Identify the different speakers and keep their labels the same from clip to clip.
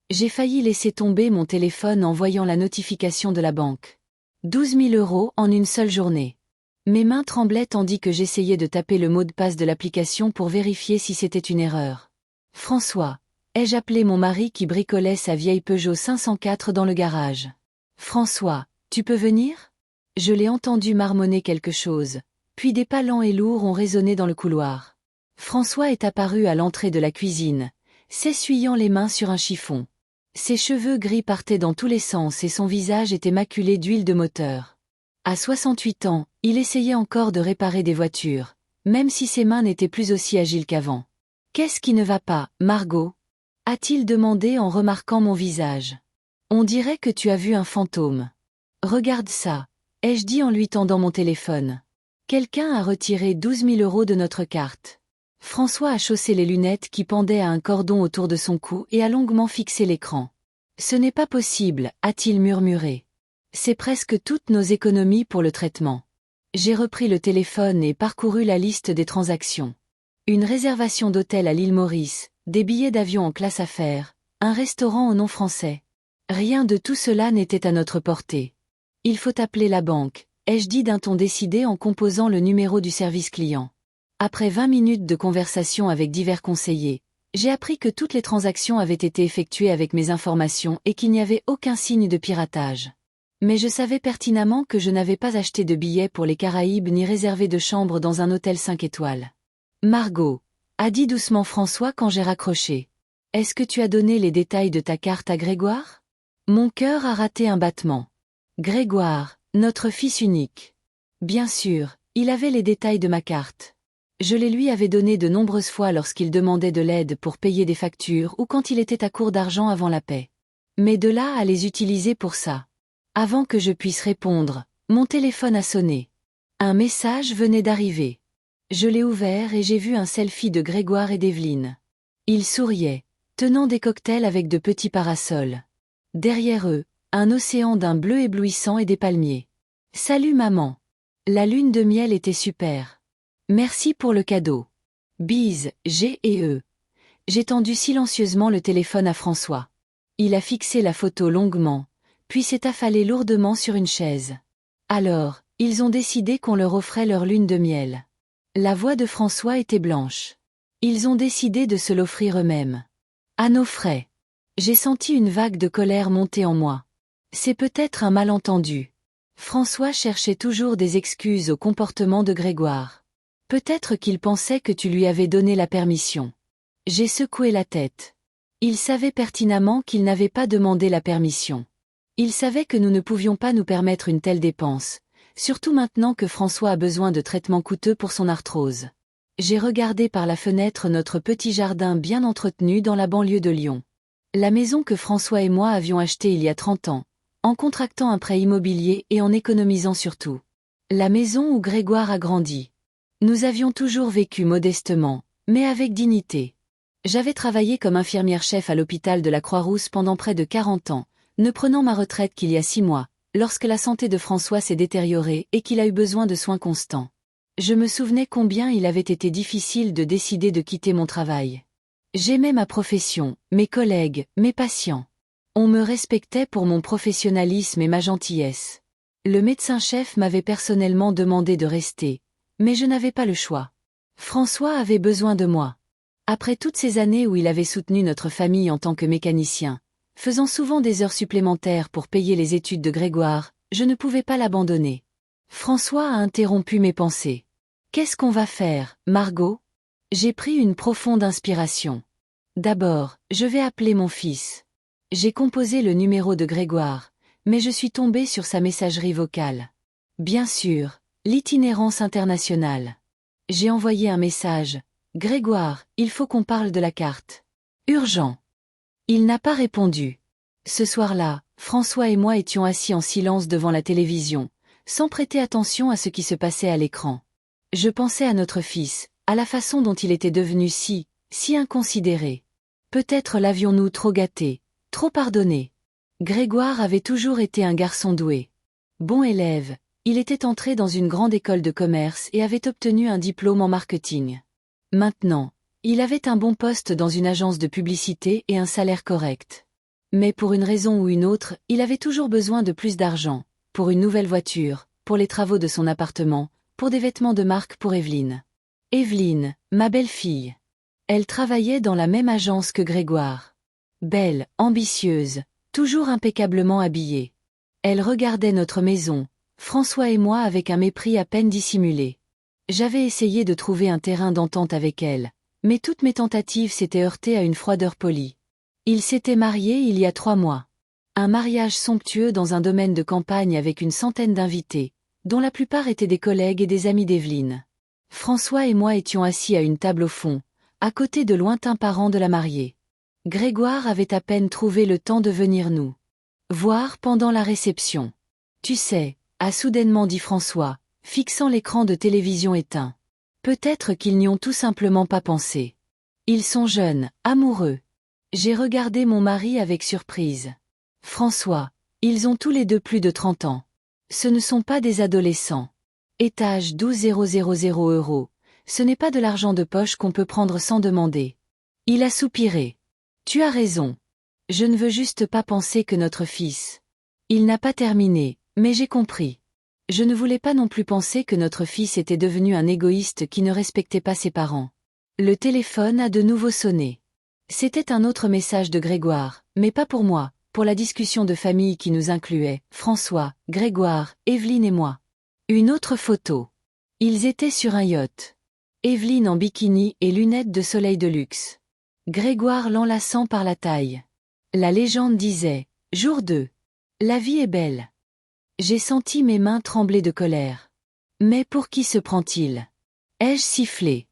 Speaker 1: J'ai failli laisser tomber mon téléphone en voyant la notification de la banque. 12 000 € en une seule journée. Mes mains tremblaient tandis que j'essayais de taper le mot de passe de l'application pour vérifier si c'était une erreur. François, ai-je appelé mon mari qui bricolait sa vieille Peugeot 504 dans le garage. François, tu peux venir? Je l'ai entendu marmonner quelque chose, puis des pas lents et lourds ont résonné dans le couloir. François est apparu à l'entrée de la cuisine, s'essuyant les mains sur un chiffon. Ses cheveux gris partaient dans tous les sens et son visage était maculé d'huile de moteur. À 68 ans, il essayait encore de réparer des voitures, même si ses mains n'étaient plus aussi agiles qu'avant. « Qu'est-ce qui ne va pas, Margot ?» a-t-il demandé en remarquant mon visage. « On dirait que tu as vu un fantôme. »« Regarde ça, » ai-je dit en lui tendant mon téléphone. Quelqu'un a retiré 12 000 € de notre carte. François a chaussé les lunettes qui pendaient à un cordon autour de son cou et a longuement fixé l'écran. « Ce n'est pas possible, » a-t-il murmuré. « C'est presque toutes nos économies pour le traitement. » J'ai repris le téléphone et parcouru la liste des transactions. Une réservation d'hôtel à l'île Maurice, des billets d'avion en classe affaires, un restaurant au nom français. Rien de tout cela n'était à notre portée. « Il faut appeler la banque », ai-je dit d'un ton décidé en composant le numéro du service client. Après 20 minutes de conversation avec divers conseillers, j'ai appris que toutes les transactions avaient été effectuées avec mes informations et qu'il n'y avait aucun signe de piratage. Mais je savais pertinemment que je n'avais pas acheté de billets pour les Caraïbes ni réservé de chambre dans un hôtel 5 étoiles. « Margot », a dit doucement François quand j'ai raccroché. « Est-ce que tu as donné les détails de ta carte à Grégoire ?» Mon cœur a raté un battement. Grégoire, notre fils unique. Bien sûr, il avait les détails de ma carte. Je les lui avais donnés de nombreuses fois lorsqu'il demandait de l'aide pour payer des factures ou quand il était à court d'argent avant la paix. Mais de là à les utiliser pour ça. Avant que je puisse répondre, mon téléphone a sonné. Un message venait d'arriver. Je l'ai ouvert et j'ai vu un selfie de Grégoire et d'Evelyne. Ils souriaient, tenant des cocktails avec de petits parasols. Derrière eux, un océan d'un bleu éblouissant et des palmiers. « Salut maman. La lune de miel était super. Merci pour le cadeau. Bise, G et E. » J'ai tendu silencieusement le téléphone à François. Il a fixé la photo longuement, puis s'est affalé lourdement sur une chaise. Alors, ils ont décidé qu'on leur offrait leur lune de miel. La voix de François était blanche. Ils ont décidé de se l'offrir eux-mêmes. À nos frais. J'ai senti une vague de colère monter en moi. C'est peut-être un malentendu. François cherchait toujours des excuses au comportement de Grégoire. Peut-être qu'il pensait que tu lui avais donné la permission. J'ai secoué la tête. Il savait pertinemment qu'il n'avait pas demandé la permission. Il savait que nous ne pouvions pas nous permettre une telle dépense, surtout maintenant que François a besoin de traitements coûteux pour son arthrose. J'ai regardé par la fenêtre notre petit jardin bien entretenu dans la banlieue de Lyon. La maison que François et moi avions achetée il y a 30 ans, en contractant un prêt immobilier et en économisant surtout. La maison où Grégoire a grandi. Nous avions toujours vécu modestement, mais avec dignité. J'avais travaillé comme infirmière-chef à l'hôpital de la Croix-Rousse pendant près de 40 ans, ne prenant ma retraite qu'il y a 6 mois, lorsque la santé de François s'est détériorée et qu'il a eu besoin de soins constants. Je me souvenais combien il avait été difficile de décider de quitter mon travail. J'aimais ma profession, mes collègues, mes patients. On me respectait pour mon professionnalisme et ma gentillesse. Le médecin-chef m'avait personnellement demandé de rester, mais je n'avais pas le choix. François avait besoin de moi. Après toutes ces années où il avait soutenu notre famille en tant que mécanicien, faisant souvent des heures supplémentaires pour payer les études de Grégoire, je ne pouvais pas l'abandonner. François a interrompu mes pensées. « Qu'est-ce qu'on va faire, Margot ?» J'ai pris une profonde inspiration. D'abord, je vais appeler mon fils. J'ai composé le numéro de Grégoire, mais je suis tombée sur sa messagerie vocale. Bien sûr, l'itinérance internationale. J'ai envoyé un message. « Grégoire, il faut qu'on parle de la carte. Urgent. » Il n'a pas répondu. Ce soir-là, François et moi étions assis en silence devant la télévision, sans prêter attention à ce qui se passait à l'écran. Je pensais à notre fils, à la façon dont il était devenu si inconsidéré. Peut-être l'avions-nous trop gâté, trop pardonné. Grégoire avait toujours été un garçon doué. Bon élève, il était entré dans une grande école de commerce et avait obtenu un diplôme en marketing. Maintenant, il avait un bon poste dans une agence de publicité et un salaire correct. Mais pour une raison ou une autre, il avait toujours besoin de plus d'argent, pour une nouvelle voiture, pour les travaux de son appartement, pour des vêtements de marque pour Evelyne. Evelyne, ma belle-fille. Elle travaillait dans la même agence que Grégoire. Belle, ambitieuse, toujours impeccablement habillée. Elle regardait notre maison, François et moi avec un mépris à peine dissimulé. J'avais essayé de trouver un terrain d'entente avec elle, mais toutes mes tentatives s'étaient heurtées à une froideur polie. Ils s'étaient mariés il y a 3 mois. Un mariage somptueux dans un domaine de campagne avec une centaine d'invités, dont la plupart étaient des collègues et des amis d'Evelyne. François et moi étions assis à une table au fond, à côté de lointains parents de la mariée. Grégoire avait à peine trouvé le temps de venir nous voir pendant la réception. Tu sais, a soudainement dit François, fixant l'écran de télévision éteint. Peut-être qu'ils n'y ont tout simplement pas pensé. Ils sont jeunes, amoureux. J'ai regardé mon mari avec surprise. François, ils ont tous les deux plus de 30 ans. Ce ne sont pas des adolescents. Étage 12 000 €, ce n'est pas de l'argent de poche qu'on peut prendre sans demander. Il a soupiré. Tu as raison. Je ne veux juste pas penser que notre fils. Il n'a pas terminé, mais j'ai compris. Je ne voulais pas non plus penser que notre fils était devenu un égoïste qui ne respectait pas ses parents. Le téléphone a de nouveau sonné. C'était un autre message de Grégoire, mais pas pour moi, pour la discussion de famille qui nous incluait, François, Grégoire, Evelyne et moi. Une autre photo. Ils étaient sur un yacht. Evelyne en bikini et lunettes de soleil de luxe. Grégoire l'enlaçant par la taille. La légende disait, jour 2. La vie est belle. J'ai senti mes mains trembler de colère. Mais pour qui se prend-il? Ai-je sifflé?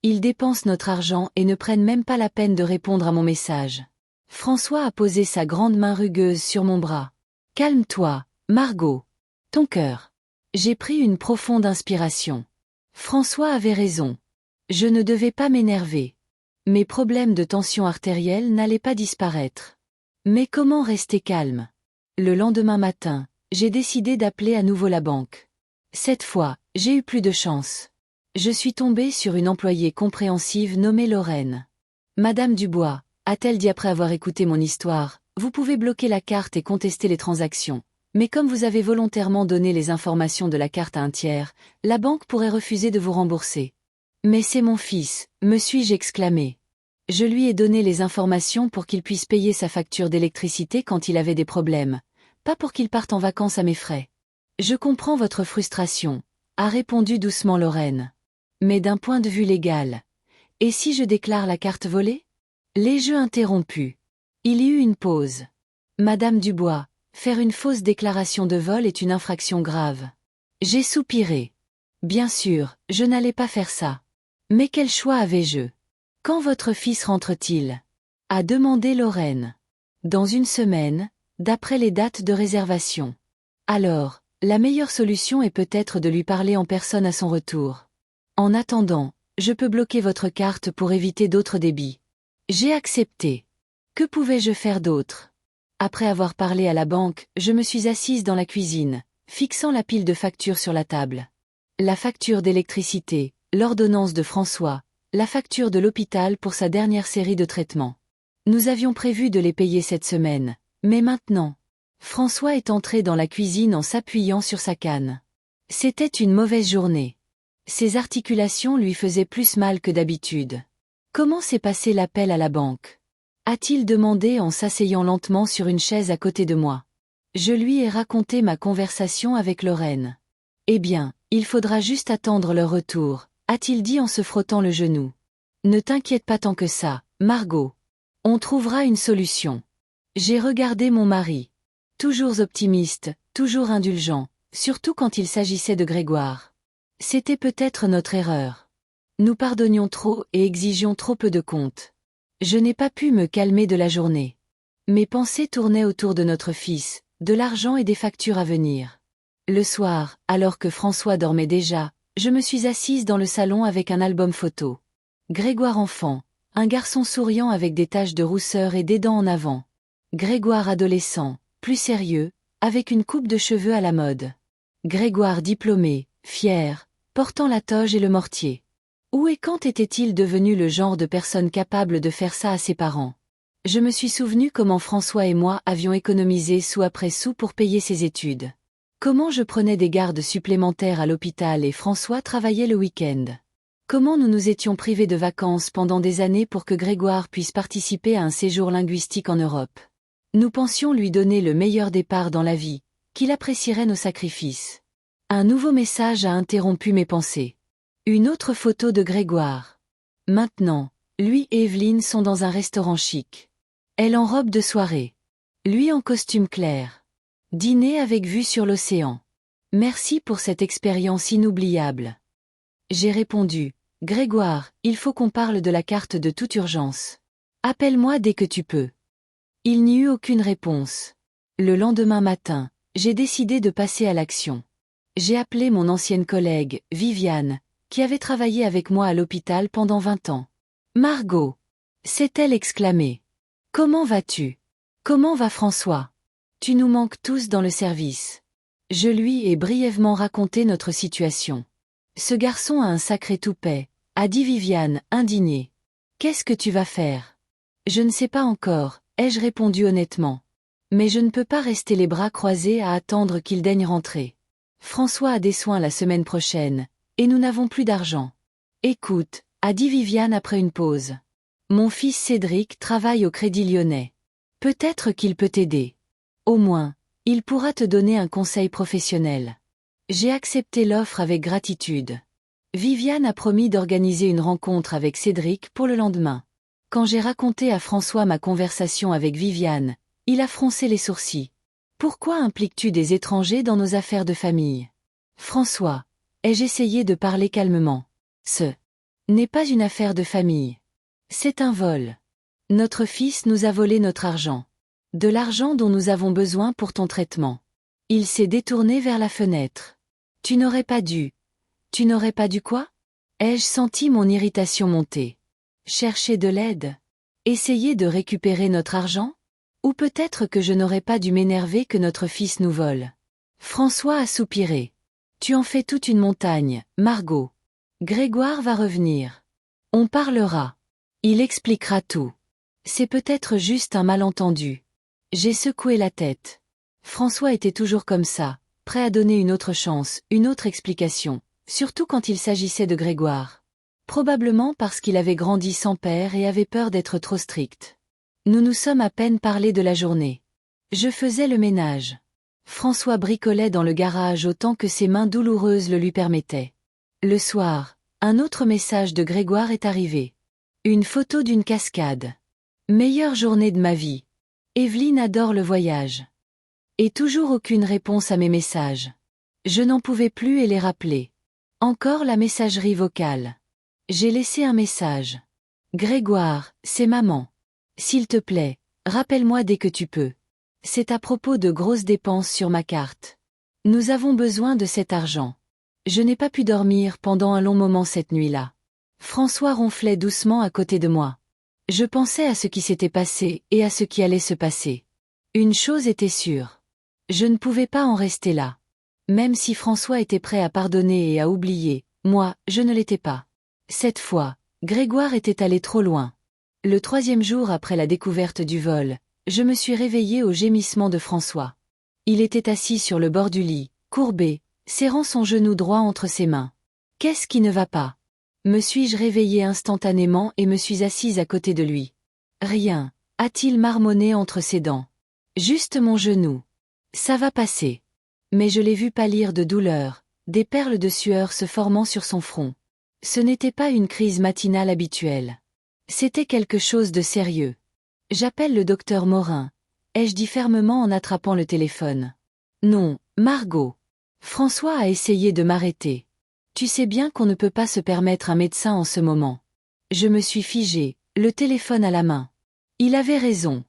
Speaker 1: Ils dépensent notre argent et ne prennent même pas la peine de répondre à mon message. François a posé sa grande main rugueuse sur mon bras. Calme-toi, Margot. Ton cœur. J'ai pris une profonde inspiration. François avait raison. Je ne devais pas m'énerver. Mes problèmes de tension artérielle n'allaient pas disparaître. Mais comment rester calme? Le lendemain matin, j'ai décidé d'appeler à nouveau la banque. Cette fois, j'ai eu plus de chance. Je suis tombée sur une employée compréhensive nommée Lorraine. Madame Dubois, a-t-elle dit après avoir écouté mon histoire, vous pouvez bloquer la carte et contester les transactions. Mais comme vous avez volontairement donné les informations de la carte à un tiers, la banque pourrait refuser de vous rembourser. Mais c'est mon fils, me suis-je exclamé. Je lui ai donné les informations pour qu'il puisse payer sa facture d'électricité quand il avait des problèmes, pas pour qu'il parte en vacances à mes frais. Je comprends votre frustration, a répondu doucement Lorraine. Mais d'un point de vue légal. Et si je déclare la carte volée? Les jeux interrompus. Il y eut une pause. Madame Dubois, faire une fausse déclaration de vol est une infraction grave. J'ai soupiré. Bien sûr, je n'allais pas faire ça. Mais quel choix avais-je? Quand votre fils rentre-t-il? A demandé Lorraine. Dans une semaine, d'après les dates de réservation. Alors, la meilleure solution est peut-être de lui parler en personne à son retour. En attendant, je peux bloquer votre carte pour éviter d'autres débits. J'ai accepté. Que pouvais-je faire d'autre? Après avoir parlé à la banque, je me suis assise dans la cuisine, fixant la pile de factures sur la table. La facture d'électricité, l'ordonnance de François, la facture de l'hôpital pour sa dernière série de traitements. Nous avions prévu de les payer cette semaine, mais maintenant. François est entré dans la cuisine en s'appuyant sur sa canne. C'était une mauvaise journée. Ses articulations lui faisaient plus mal que d'habitude. Comment s'est passé l'appel à la banque? A-t-il demandé en s'asseyant lentement sur une chaise à côté de moi. Je lui ai raconté ma conversation avec Lorraine. Eh bien, il faudra juste attendre leur retour, a-t-il dit en se frottant le genou. Ne t'inquiète pas tant que ça, Margot. On trouvera une solution. J'ai regardé mon mari. Toujours optimiste, toujours indulgent, surtout quand il s'agissait de Grégoire. C'était peut-être notre erreur. Nous pardonnions trop et exigions trop peu de comptes. Je n'ai pas pu me calmer de la journée. Mes pensées tournaient autour de notre fils, de l'argent et des factures à venir. Le soir, alors que François dormait déjà, je me suis assise dans le salon avec un album photo. Grégoire enfant, un garçon souriant avec des taches de rousseur et des dents en avant. Grégoire adolescent, plus sérieux, avec une coupe de cheveux à la mode. Grégoire diplômé, fier, portant la toge et le mortier. Où et quand était-il devenu le genre de personne capable de faire ça à ses parents? Je me suis souvenu comment François et moi avions économisé sou après sou pour payer ses études. Comment je prenais des gardes supplémentaires à l'hôpital et François travaillait le week-end. Comment nous nous étions privés de vacances pendant des années pour que Grégoire puisse participer à un séjour linguistique en Europe. Nous pensions lui donner le meilleur départ dans la vie, qu'il apprécierait nos sacrifices. Un nouveau message a interrompu mes pensées. Une autre photo de Grégoire. Maintenant, lui et Evelyne sont dans un restaurant chic. Elle en robe de soirée. Lui en costume clair. Dîner avec vue sur l'océan. Merci pour cette expérience inoubliable. J'ai répondu, Grégoire, il faut qu'on parle de la carte de toute urgence. Appelle-moi dès que tu peux. Il n'y eut aucune réponse. Le lendemain matin, j'ai décidé de passer à l'action. J'ai appelé mon ancienne collègue, Viviane, qui avait travaillé avec moi à l'hôpital pendant 20 ans. Margot, s'est-elle exclamée. Comment vas-tu? Comment va François? Tu nous manques tous dans le service. Je lui ai brièvement raconté notre situation. Ce garçon a un sacré toupet, a dit Viviane, indignée. Qu'est-ce que tu vas faire? Je ne sais pas encore, ai-je répondu honnêtement. Mais je ne peux pas rester les bras croisés à attendre qu'il daigne rentrer. François a des soins la semaine prochaine, et nous n'avons plus d'argent. Écoute, a dit Viviane après une pause. Mon fils Cédric travaille au Crédit Lyonnais. Peut-être qu'il peut t'aider. Au moins, il pourra te donner un conseil professionnel. J'ai accepté l'offre avec gratitude. Viviane a promis d'organiser une rencontre avec Cédric pour le lendemain. Quand j'ai raconté à François ma conversation avec Viviane, il a froncé les sourcils. Pourquoi impliques-tu des étrangers dans nos affaires de famille? François, ai-je essayé de parler calmement. Ce n'est pas une affaire de famille. C'est un vol. Notre fils nous a volé notre argent. De l'argent dont nous avons besoin pour ton traitement. Il s'est détourné vers la fenêtre. Tu n'aurais pas dû. Tu n'aurais pas dû quoi? Ai-je senti mon irritation monter? Chercher de l'aide? Essayer de récupérer notre argent? Ou peut-être que je n'aurais pas dû m'énerver que notre fils nous vole? François a soupiré. Tu en fais toute une montagne, Margot. Grégoire va revenir. On parlera. Il expliquera tout. C'est peut-être juste un malentendu. J'ai secoué la tête. François était toujours comme ça, prêt à donner une autre chance, une autre explication, surtout quand il s'agissait de Grégoire. Probablement parce qu'il avait grandi sans père et avait peur d'être trop strict. Nous nous sommes à peine parlé de la journée. Je faisais le ménage. François bricolait dans le garage autant que ses mains douloureuses le lui permettaient. Le soir, un autre message de Grégoire est arrivé. Une photo d'une cascade. Meilleure journée de ma vie. Evelyne adore le voyage. Et toujours aucune réponse à mes messages. Je n'en pouvais plus et les rappeler. Encore la messagerie vocale. J'ai laissé un message. Grégoire, c'est maman. S'il te plaît, rappelle-moi dès que tu peux. C'est à propos de grosses dépenses sur ma carte. Nous avons besoin de cet argent. Je n'ai pas pu dormir pendant un long moment cette nuit-là. François ronflait doucement à côté de moi. Je pensais à ce qui s'était passé et à ce qui allait se passer. Une chose était sûre. Je ne pouvais pas en rester là. Même si François était prêt à pardonner et à oublier, moi, je ne l'étais pas. Cette fois, Grégoire était allé trop loin. Le 3e jour après la découverte du vol, je me suis réveillée au gémissement de François. Il était assis sur le bord du lit, courbé, serrant son genou droit entre ses mains. Qu'est-ce qui ne va pas? Me suis-je réveillée instantanément et me suis assise à côté de lui. Rien, a-t-il marmonné entre ses dents. Juste mon genou. Ça va passer. Mais je l'ai vu pâlir de douleur, des perles de sueur se formant sur son front. Ce n'était pas une crise matinale habituelle. C'était quelque chose de sérieux. J'appelle le docteur Morin, ai-je dit fermement en attrapant le téléphone. Non, Margot. François a essayé de m'arrêter. Tu sais bien qu'on ne peut pas se permettre un médecin en ce moment. Je me suis figée, le téléphone à la main. Il avait raison.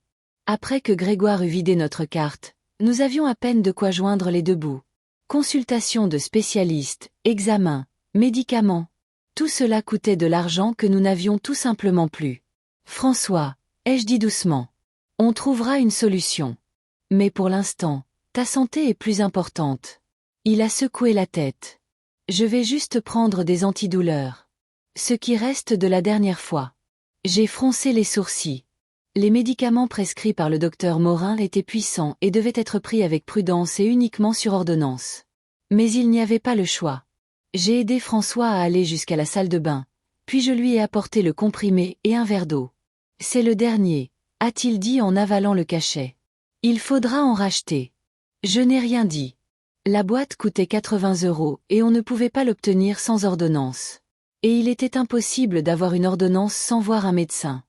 Speaker 1: Après que Grégoire eut vidé notre carte, nous avions à peine de quoi joindre les deux bouts. Consultation de spécialistes, examens, médicaments. Tout cela coûtait de l'argent que nous n'avions tout simplement plus. François, ai-je dit doucement. On trouvera une solution. Mais pour l'instant, ta santé est plus importante. Il a secoué la tête. Je vais juste prendre des antidouleurs. Ce qui reste de la dernière fois. J'ai froncé les sourcils. Les médicaments prescrits par le docteur Morin étaient puissants et devaient être pris avec prudence et uniquement sur ordonnance. Mais il n'y avait pas le choix. J'ai aidé François à aller jusqu'à la salle de bain, puis je lui ai apporté le comprimé et un verre d'eau. C'est le dernier, a-t-il dit en avalant le cachet. Il faudra en racheter. Je n'ai rien dit. La boîte coûtait 80 € et on ne pouvait pas l'obtenir sans ordonnance. Et il était impossible d'avoir une ordonnance sans voir un médecin.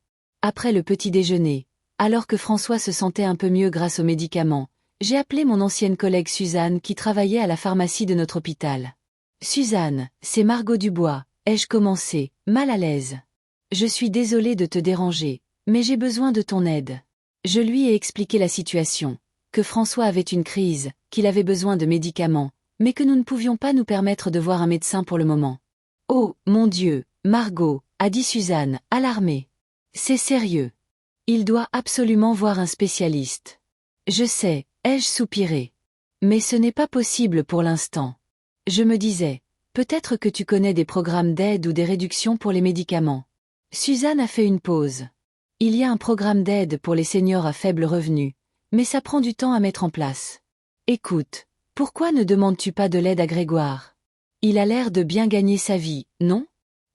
Speaker 1: Après le petit déjeuner, alors que François se sentait un peu mieux grâce aux médicaments, j'ai appelé mon ancienne collègue Suzanne qui travaillait à la pharmacie de notre hôpital. Suzanne, c'est Margot Dubois, ai-je commencé, mal à l'aise. Je suis désolée de te déranger, mais j'ai besoin de ton aide. Je lui ai expliqué la situation, que François avait une crise, qu'il avait besoin de médicaments, mais que nous ne pouvions pas nous permettre de voir un médecin pour le moment. Oh, mon Dieu, Margot, a dit Suzanne, alarmée. C'est sérieux. Il doit absolument voir un spécialiste. Je sais, ai-je soupiré. Mais ce n'est pas possible pour l'instant. Je me disais, peut-être que tu connais des programmes d'aide ou des réductions pour les médicaments. Suzanne a fait une pause. Il y a un programme d'aide pour les seniors à faible revenu, mais ça prend du temps à mettre en place. Écoute, pourquoi ne demandes-tu pas de l'aide à Grégoire? Il a l'air de bien gagner sa vie, non?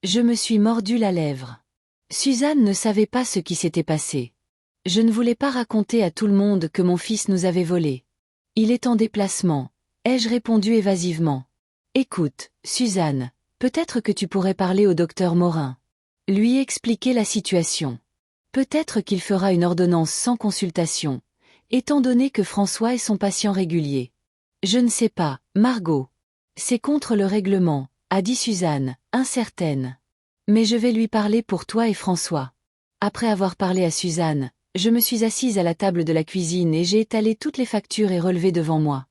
Speaker 1: Je me suis mordu la lèvre. Suzanne ne savait pas ce qui s'était passé. Je ne voulais pas raconter à tout le monde que mon fils nous avait volés. Il est en déplacement, ai-je répondu évasivement. Écoute, Suzanne, peut-être que tu pourrais parler au docteur Morin. Lui expliquer la situation. Peut-être qu'il fera une ordonnance sans consultation, étant donné que François est son patient régulier. Je ne sais pas, Margot. C'est contre le règlement, a dit Suzanne, incertaine. Mais je vais lui parler pour toi et François. Après avoir parlé à Suzanne, je me suis assise à la table de la cuisine et j'ai étalé toutes les factures et relevées devant moi.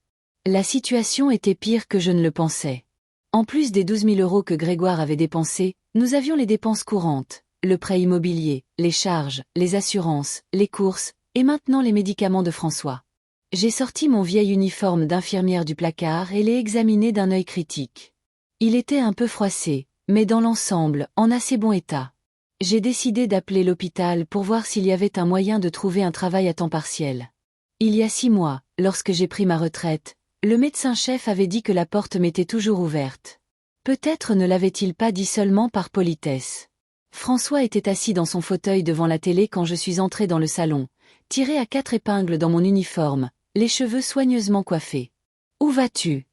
Speaker 1: La situation était pire que je ne le pensais. En plus des 12 000 € que Grégoire avait dépensés, nous avions les dépenses courantes, le prêt immobilier, les charges, les assurances, les courses, et maintenant les médicaments de François. J'ai sorti mon vieil uniforme d'infirmière du placard et l'ai examiné d'un œil critique. Il était un peu froissé, mais dans l'ensemble, en assez bon état. J'ai décidé d'appeler l'hôpital pour voir s'il y avait un moyen de trouver un travail à temps partiel. Il y a 6 mois, lorsque j'ai pris ma retraite, le médecin-chef avait dit que la porte m'était toujours ouverte. Peut-être ne l'avait-il pas dit seulement par politesse. François était assis dans son fauteuil devant la télé quand je suis entrée dans le salon, tiré à 4 épingles dans mon uniforme, les cheveux soigneusement coiffés. « Où vas-tu »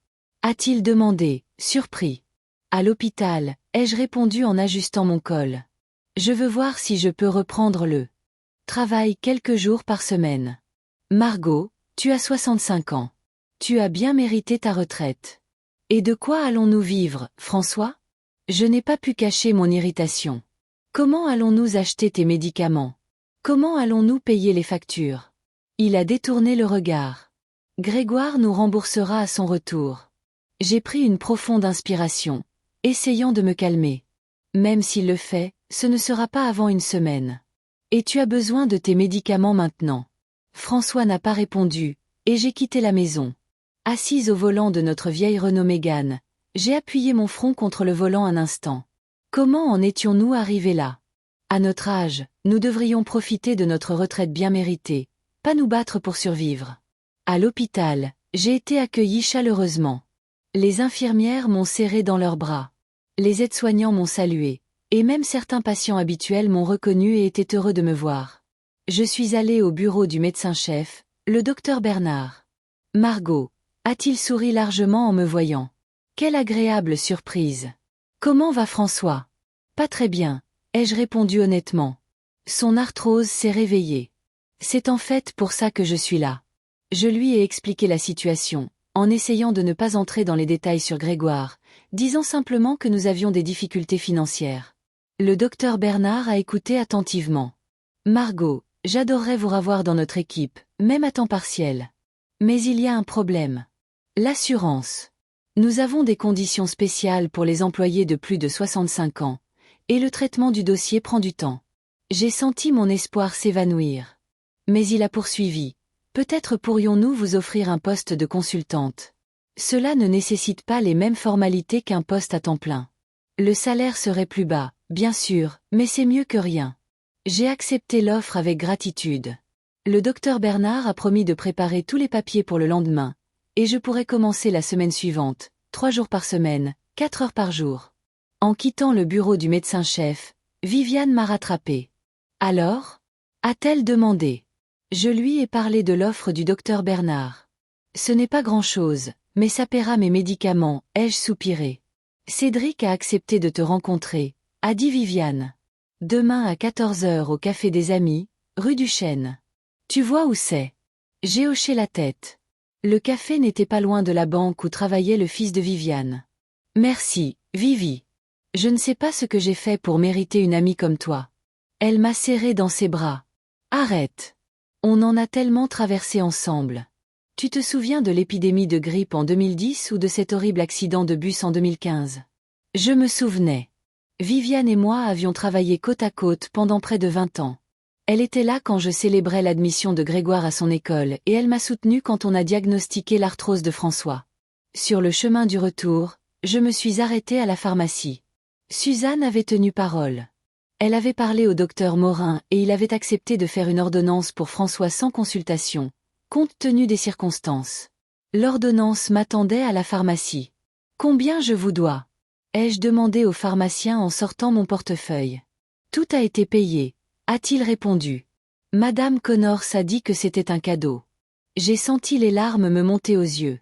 Speaker 1: a-t-il demandé, surpris. « À l'hôpital » ai-je répondu en ajustant mon col. « Je veux voir si je peux reprendre le travail quelques jours par semaine. » « Margot, tu as 65 ans. Tu as bien mérité ta retraite. Et de quoi allons-nous vivre, François? Je n'ai pas pu cacher mon irritation. Comment allons-nous acheter tes médicaments? Comment allons-nous payer les factures? Il a détourné le regard. Grégoire nous remboursera à son retour. J'ai pris une profonde inspiration, essayant de me calmer. Même s'il le fait, ce ne sera pas avant une semaine. Et tu as besoin de tes médicaments maintenant. François n'a pas répondu, et j'ai quitté la maison. Assise au volant de notre vieille Renault Mégane, j'ai appuyé mon front contre le volant un instant. Comment en étions-nous arrivés là? À notre âge, nous devrions profiter de notre retraite bien méritée, pas nous battre pour survivre. À l'hôpital, j'ai été accueillie chaleureusement. Les infirmières m'ont serré dans leurs bras. Les aides-soignants m'ont salué, et même certains patients habituels m'ont reconnu et étaient heureux de me voir. Je suis allée au bureau du médecin-chef, le docteur Bernard. Margot, a-t-il souri largement en me voyant. Quelle agréable surprise. Comment va François? Pas très bien, ai-je répondu honnêtement. Son arthrose s'est réveillée. C'est en fait pour ça que je suis là. Je lui ai expliqué la situation, en essayant de ne pas entrer dans les détails sur Grégoire, disant simplement que nous avions des difficultés financières. Le docteur Bernard a écouté attentivement. Margot, j'adorerais vous revoir dans notre équipe, même à temps partiel. Mais il y a un problème. L'assurance. Nous avons des conditions spéciales pour les employés de plus de 65 ans, et le traitement du dossier prend du temps. J'ai senti mon espoir s'évanouir. Mais il a poursuivi. Peut-être pourrions-nous vous offrir un poste de consultante. Cela ne nécessite pas les mêmes formalités qu'un poste à temps plein. Le salaire serait plus bas, bien sûr, mais c'est mieux que rien. J'ai accepté l'offre avec gratitude. Le docteur Bernard a promis de préparer tous les papiers pour le lendemain, et je pourrais commencer la semaine suivante, 3 jours par semaine, 4 heures par jour. En quittant le bureau du médecin-chef, Viviane m'a rattrapée. Alors? A-t-elle demandé. Je lui ai parlé de l'offre du docteur Bernard. Ce n'est pas grand-chose, mais ça paiera mes médicaments, ai-je soupiré. Cédric a accepté de te rencontrer, a dit Viviane. Demain à 14 heures au Café des Amis, rue du Chêne. Tu vois où c'est? J'ai hoché la tête. Le café n'était pas loin de la banque où travaillait le fils de Viviane. Merci, Vivi. Je ne sais pas ce que j'ai fait pour mériter une amie comme toi. Elle m'a serré dans ses bras. Arrête. On en a tellement traversé ensemble. Tu te souviens de l'épidémie de grippe en 2010 ou de cet horrible accident de bus en 2015? Je me souvenais. Viviane et moi avions travaillé côte à côte pendant près de 20 ans. Elle était là quand je célébrais l'admission de Grégoire à son école et elle m'a soutenue quand on a diagnostiqué l'arthrose de François. Sur le chemin du retour, je me suis arrêtée à la pharmacie. Suzanne avait tenu parole. Elle avait parlé au docteur Morin et il avait accepté de faire une ordonnance pour François sans consultation, compte tenu des circonstances. L'ordonnance m'attendait à la pharmacie. Combien je vous dois? Ai-je demandé au pharmacien en sortant mon portefeuille. Tout a été payé, a-t-il répondu. Madame Connors a dit que c'était un cadeau. J'ai senti les larmes me monter aux yeux.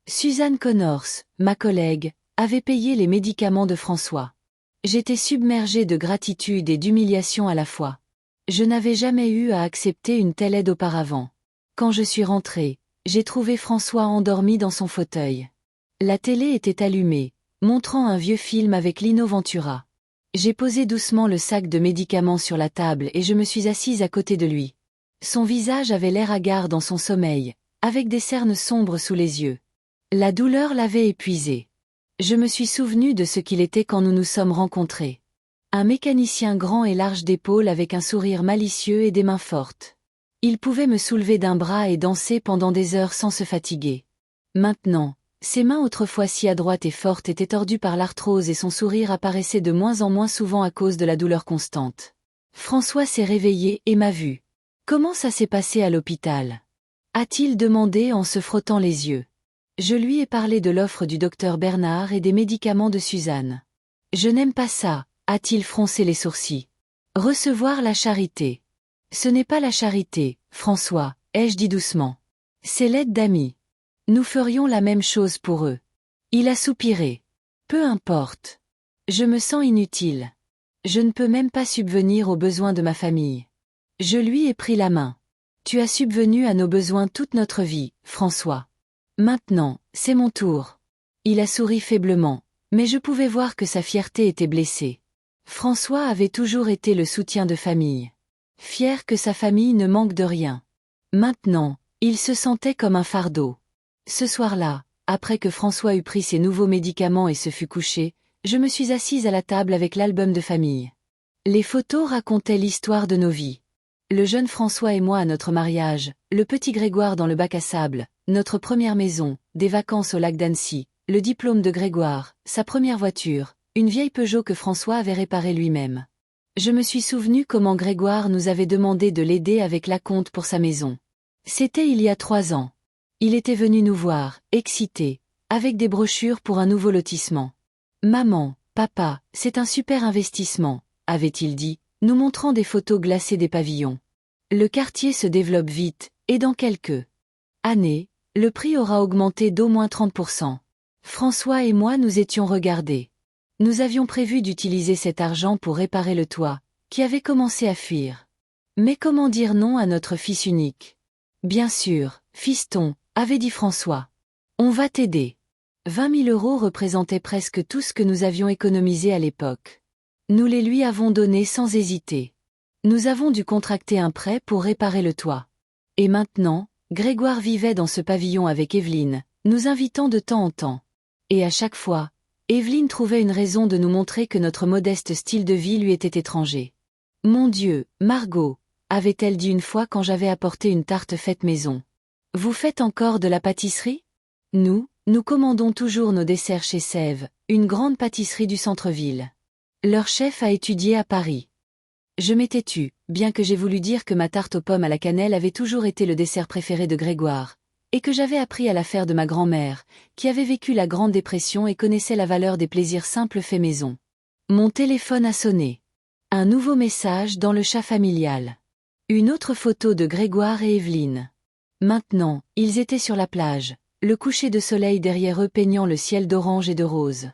Speaker 1: Suzanne Connors, ma collègue, avait payé les médicaments de François. J'étais submergée de gratitude et d'humiliation à la fois. Je n'avais jamais eu à accepter une telle aide auparavant. Quand je suis rentrée, j'ai trouvé François endormi dans son fauteuil. La télé était allumée, montrant un vieux film avec Lino Ventura. J'ai posé doucement le sac de médicaments sur la table et je me suis assise à côté de lui. Son visage avait l'air hagard dans son sommeil, avec des cernes sombres sous les yeux. La douleur l'avait épuisé. Je me suis souvenu de ce qu'il était quand nous nous sommes rencontrés. Un mécanicien grand et large d'épaules avec un sourire malicieux et des mains fortes. Il pouvait me soulever d'un bras et danser pendant des heures sans se fatiguer. Maintenant, ses mains autrefois si adroites et fortes étaient tordues par l'arthrose et son sourire apparaissait de moins en moins souvent à cause de la douleur constante. François s'est réveillé et m'a vu. Comment ça s'est passé à l'hôpital? A-t-il demandé en se frottant les yeux. Je lui ai parlé de l'offre du docteur Bernard et des médicaments de Suzanne. Je n'aime pas ça, a-t-il froncé les sourcils. Recevoir la charité. Ce n'est pas la charité, François, ai-je dit doucement. C'est l'aide d'amis. Nous ferions la même chose pour eux. Il a soupiré. Peu importe. Je me sens inutile. Je ne peux même pas subvenir aux besoins de ma famille. Je lui ai pris la main. Tu as subvenu à nos besoins toute notre vie, François. Maintenant, c'est mon tour. Il a souri faiblement, mais je pouvais voir que sa fierté était blessée. François avait toujours été le soutien de famille. Fier que sa famille ne manque de rien. Maintenant, il se sentait comme un fardeau. Ce soir-là, après que François eut pris ses nouveaux médicaments et se fut couché, je me suis assise à la table avec l'album de famille. Les photos racontaient l'histoire de nos vies. Le jeune François et moi à notre mariage, le petit Grégoire dans le bac à sable, notre première maison, des vacances au lac d'Annecy, le diplôme de Grégoire, sa première voiture, une vieille Peugeot que François avait réparée lui-même. Je me suis souvenu comment Grégoire nous avait demandé de l'aider avec l'acompte pour sa maison. C'était il y a 3 ans. Il était venu nous voir, excité, avec des brochures pour un nouveau lotissement. Maman, papa, c'est un super investissement, avait-il dit, nous montrant des photos glacées des pavillons. Le quartier se développe vite, et dans quelques années, le prix aura augmenté d'au moins 30%. François et moi nous étions regardés. Nous avions prévu d'utiliser cet argent pour réparer le toit, qui avait commencé à fuir. Mais comment dire non à notre fils unique? Bien sûr, fiston, avait dit François. On va t'aider. 20 000 € représentaient presque tout ce que nous avions économisé à l'époque. Nous les lui avons donnés sans hésiter. Nous avons dû contracter un prêt pour réparer le toit. Et maintenant, Grégoire vivait dans ce pavillon avec Evelyne, nous invitant de temps en temps. Et à chaque fois, Evelyne trouvait une raison de nous montrer que notre modeste style de vie lui était étranger. Mon Dieu, Margot, avait-elle dit une fois quand j'avais apporté une tarte faite maison. Vous faites encore de la pâtisserie? Nous commandons toujours nos desserts chez Sèvres, une grande pâtisserie du centre-ville. Leur chef a étudié à Paris. Je m'étais tue, bien que j'ai voulu dire que ma tarte aux pommes à la cannelle avait toujours été le dessert préféré de Grégoire, et que j'avais appris à la faire de ma grand-mère, qui avait vécu la Grande Dépression et connaissait la valeur des plaisirs simples faits maison. Mon téléphone a sonné. Un nouveau message dans le chat familial. Une autre photo de Grégoire et Evelyne. Maintenant, ils étaient sur la plage, le coucher de soleil derrière eux peignant le ciel d'orange et de rose.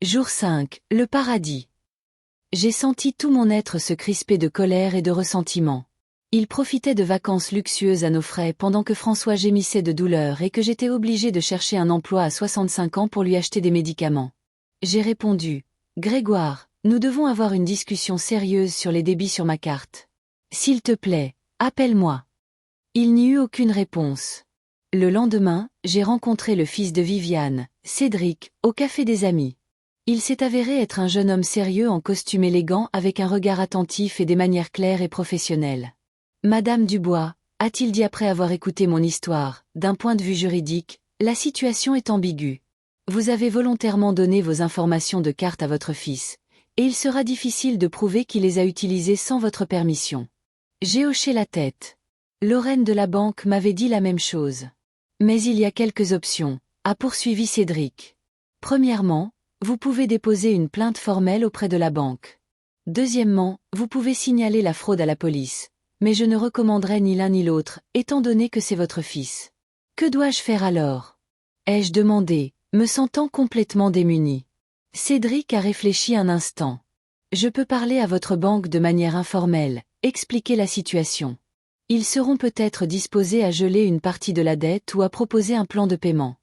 Speaker 1: Jour 5, le paradis. J'ai senti tout mon être se crisper de colère et de ressentiment. Il profitait de vacances luxueuses à nos frais pendant que François gémissait de douleur et que j'étais obligée de chercher un emploi à 65 ans pour lui acheter des médicaments. J'ai répondu, « Grégoire, nous devons avoir une discussion sérieuse sur les débits sur ma carte. S'il te plaît, appelle-moi. » Il n'y eut aucune réponse. Le lendemain, j'ai rencontré le fils de Viviane, Cédric, au café des amis. Il s'est avéré être un jeune homme sérieux en costume élégant avec un regard attentif et des manières claires et professionnelles. « Madame Dubois, a-t-il dit après avoir écouté mon histoire, d'un point de vue juridique, la situation est ambiguë. Vous avez volontairement donné vos informations de carte à votre fils, et il sera difficile de prouver qu'il les a utilisées sans votre permission. » J'ai hoché la tête. Lorraine de la banque m'avait dit la même chose. « Mais il y a quelques options », a poursuivi Cédric. « Premièrement, vous pouvez déposer une plainte formelle auprès de la banque. Deuxièmement, vous pouvez signaler la fraude à la police, mais je ne recommanderais ni l'un ni l'autre, étant donné que c'est votre fils. Que dois-je faire alors ? Ai-je demandé, me sentant complètement démunie. Cédric a réfléchi un instant. Je peux parler à votre banque de manière informelle, expliquer la situation. Ils seront peut-être disposés à geler une partie de la dette ou à proposer un plan de paiement.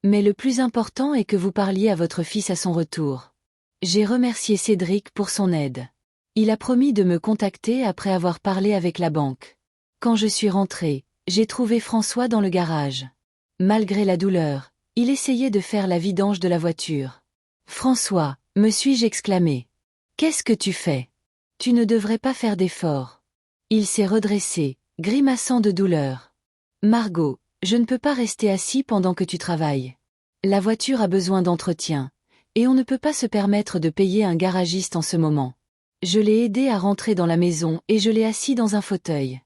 Speaker 1: Mais le plus important est que vous parliez à votre fils à son retour. J'ai remercié Cédric pour son aide. Il a promis de me contacter après avoir parlé avec la banque. Quand je suis rentrée, j'ai trouvé François dans le garage. Malgré la douleur, il essayait de faire la vidange de la voiture. « François, me suis-je exclamé. Qu'est-ce que tu fais ? Tu ne devrais pas faire d'efforts. » Il s'est redressé, grimaçant de douleur. « Margot, je ne peux pas rester assis pendant que tu travailles. La voiture a besoin d'entretien, et on ne peut pas se permettre de payer un garagiste en ce moment. » Je l'ai aidé à rentrer dans la maison et je l'ai assis dans un fauteuil.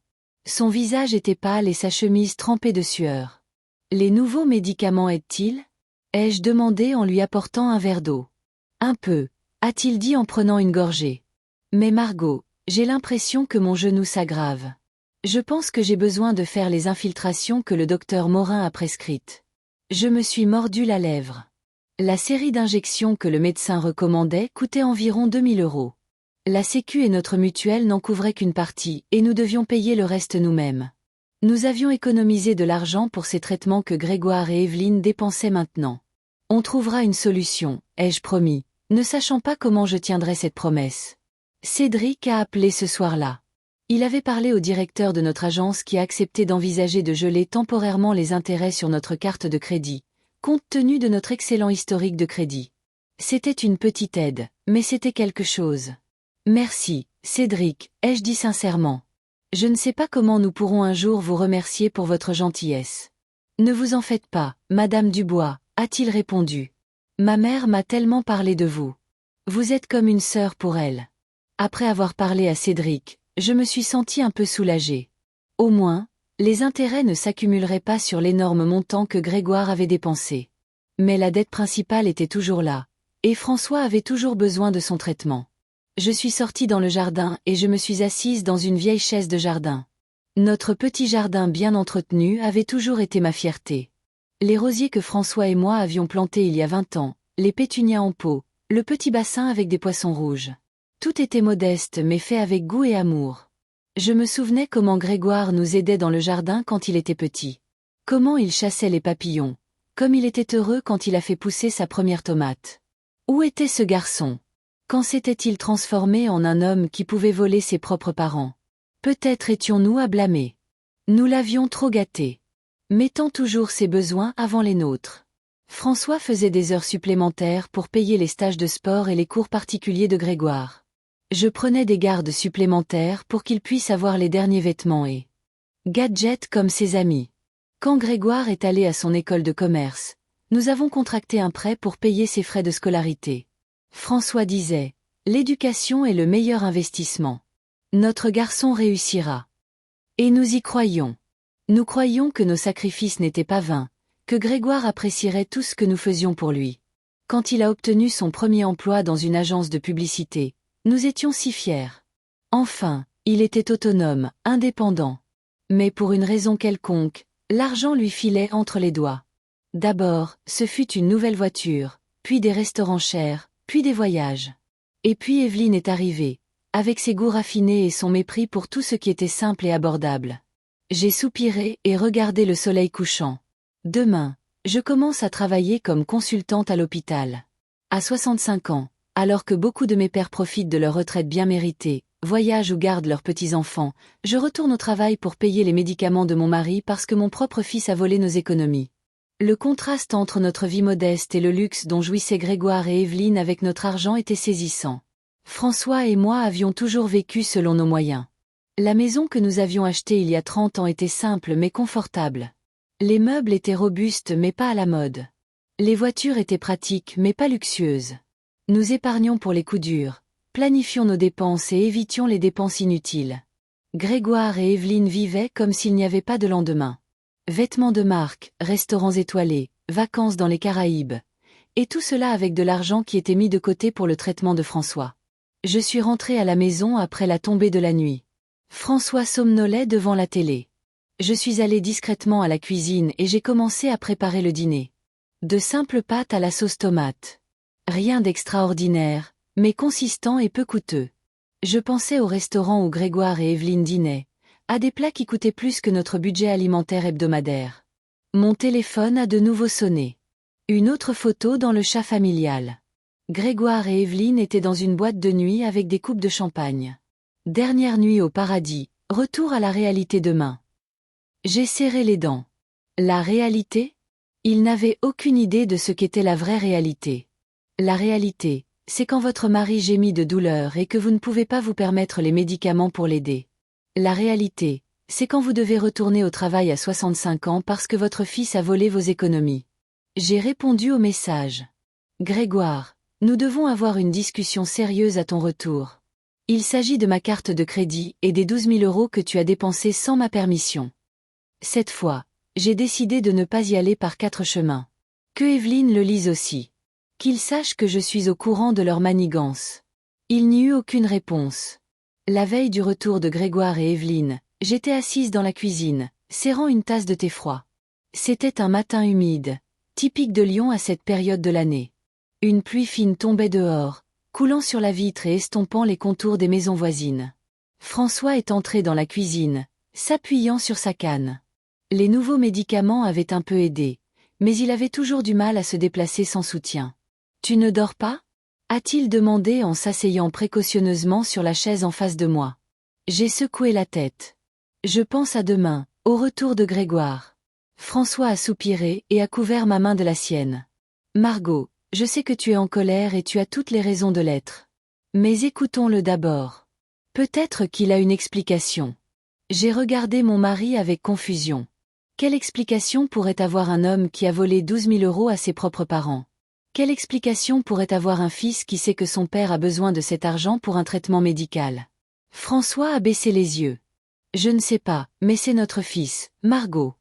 Speaker 1: Son visage était pâle et sa chemise trempée de sueur. « Les nouveaux médicaments aident-ils ? » ai-je demandé en lui apportant un verre d'eau. « Un peu », a-t-il dit en prenant une gorgée. « Mais Margot, j'ai l'impression que mon genou s'aggrave. Je pense que j'ai besoin de faire les infiltrations que le docteur Morin a prescrites. » Je me suis mordu la lèvre. La série d'injections que le médecin recommandait coûtait environ 2000 €. La Sécu et notre mutuelle n'en couvraient qu'une partie, et nous devions payer le reste nous-mêmes. Nous avions économisé de l'argent pour ces traitements que Grégoire et Evelyne dépensaient maintenant. « On trouvera une solution, ai-je promis, ne sachant pas comment je tiendrais cette promesse. Cédric a appelé ce soir-là. Il avait parlé au directeur de notre agence qui a accepté d'envisager de geler temporairement les intérêts sur notre carte de crédit, compte tenu de notre excellent historique de crédit. C'était une petite aide, mais c'était quelque chose. « Merci, Cédric, ai-je dit sincèrement. Je ne sais pas comment nous pourrons un jour vous remercier pour votre gentillesse. »« Ne vous en faites pas, Madame Dubois, » a-t-il répondu. « Ma mère m'a tellement parlé de vous. Vous êtes comme une sœur pour elle. » Après avoir parlé à Cédric, je me suis sentie un peu soulagée. Au moins, les intérêts ne s'accumuleraient pas sur l'énorme montant que Grégoire avait dépensé. Mais la dette principale était toujours là, et François avait toujours besoin de son traitement. Je suis sortie dans le jardin et je me suis assise dans une vieille chaise de jardin. Notre petit jardin bien entretenu avait toujours été ma fierté. Les rosiers que François et moi avions plantés il y a 20 ans, les pétunias en pot, le petit bassin avec des poissons rouges. Tout était modeste mais fait avec goût et amour. Je me souvenais comment Grégoire nous aidait dans le jardin quand il était petit. Comment il chassait les papillons. Comme il était heureux quand il a fait pousser sa première tomate. Où était ce garçon ? Quand s'était-il transformé en un homme qui pouvait voler ses propres parents ? Peut-être étions-nous à blâmer. Nous l'avions trop gâté. Mettant toujours ses besoins avant les nôtres. François faisait des heures supplémentaires pour payer les stages de sport et les cours particuliers de Grégoire. Je prenais des gardes supplémentaires pour qu'il puisse avoir les derniers vêtements et gadgets comme ses amis. Quand Grégoire est allé à son école de commerce, nous avons contracté un prêt pour payer ses frais de scolarité. François disait, « L'éducation est le meilleur investissement. » Notre garçon réussira. Et nous y croyions. Nous croyions que nos sacrifices n'étaient pas vains, que Grégoire apprécierait tout ce que nous faisions pour lui. Quand il a obtenu son premier emploi dans une agence de publicité, nous étions si fiers. Enfin, il était autonome, indépendant. Mais pour une raison quelconque, l'argent lui filait entre les doigts. D'abord, ce fut une nouvelle voiture, puis des restaurants chers, puis des voyages. Et puis Evelyne est arrivée, avec ses goûts raffinés et son mépris pour tout ce qui était simple et abordable. J'ai soupiré et regardé le soleil couchant. Demain, je commence à travailler comme consultante à l'hôpital. À 65 ans, alors que beaucoup de mes pères profitent de leur retraite bien méritée, voyagent ou gardent leurs petits-enfants, je retourne au travail pour payer les médicaments de mon mari parce que mon propre fils a volé nos économies. Le contraste entre notre vie modeste et le luxe dont jouissaient Grégoire et Evelyne avec notre argent était saisissant. François et moi avions toujours vécu selon nos moyens. La maison que nous avions achetée il y a 30 ans était simple mais confortable. Les meubles étaient robustes mais pas à la mode. Les voitures étaient pratiques mais pas luxueuses. Nous épargnions pour les coups durs, planifions nos dépenses et évitions les dépenses inutiles. Grégoire et Evelyne vivaient comme s'il n'y avait pas de lendemain. Vêtements de marque, restaurants étoilés, vacances dans les Caraïbes. Et tout cela avec de l'argent qui était mis de côté pour le traitement de François. Je suis rentrée à la maison après la tombée de la nuit. François somnolait devant la télé. Je suis allée discrètement à la cuisine et j'ai commencé à préparer le dîner. De simples pâtes à la sauce tomate. Rien d'extraordinaire, mais consistant et peu coûteux. Je pensais au restaurant où Grégoire et Evelyne dînaient, à des plats qui coûtaient plus que notre budget alimentaire hebdomadaire. Mon téléphone a de nouveau sonné. Une autre photo dans le chat familial. Grégoire et Evelyne étaient dans une boîte de nuit avec des coupes de champagne. Dernière nuit au paradis, retour à la réalité demain. J'ai serré les dents. La réalité ? Ils n'avaient aucune idée de ce qu'était la vraie réalité. La réalité, c'est quand votre mari gémit de douleur et que vous ne pouvez pas vous permettre les médicaments pour l'aider. La réalité, c'est quand vous devez retourner au travail à 65 ans parce que votre fils a volé vos économies. J'ai répondu au message. Grégoire, nous devons avoir une discussion sérieuse à ton retour. Il s'agit de ma carte de crédit et des 12 000 € que tu as dépensés sans ma permission. Cette fois, j'ai décidé de ne pas y aller par 4 chemins. Que Evelyne le lise aussi. Qu'il sache que je suis au courant de leur manigance. Il n'y eut aucune réponse. La veille du retour de Grégoire et Evelyne, j'étais assise dans la cuisine, serrant une tasse de thé froid. C'était un matin humide, typique de Lyon à cette période de l'année. Une pluie fine tombait dehors, coulant sur la vitre et estompant les contours des maisons voisines. François est entré dans la cuisine, s'appuyant sur sa canne. Les nouveaux médicaments avaient un peu aidé, mais il avait toujours du mal à se déplacer sans soutien. « Tu ne dors pas ?» a-t-il demandé en s'asseyant précautionneusement sur la chaise en face de moi. J'ai secoué la tête. Je pense à demain, au retour de Grégoire. François a soupiré et a couvert ma main de la sienne. Margot, je sais que tu es en colère et tu as toutes les raisons de l'être. Mais écoutons-le d'abord. Peut-être qu'il a une explication. J'ai regardé mon mari avec confusion. Quelle explication pourrait avoir un homme qui a volé 12 000 € à ses propres parents ? Quelle explication pourrait avoir un fils qui sait que son père a besoin de cet argent pour un traitement médical ? François a baissé les yeux. Je ne sais pas, mais c'est notre fils, Margot.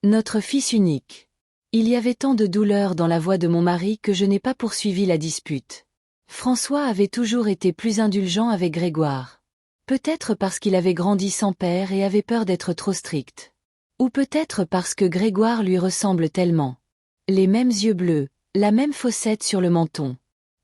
Speaker 1: Notre fils unique. Il y avait tant de douleur dans la voix de mon mari que je n'ai pas poursuivi la dispute. François avait toujours été plus indulgent avec Grégoire. Peut-être parce qu'il avait grandi sans père et avait peur d'être trop strict. Ou peut-être parce que Grégoire lui ressemble tellement. Les mêmes yeux bleus, la même fossette sur le menton.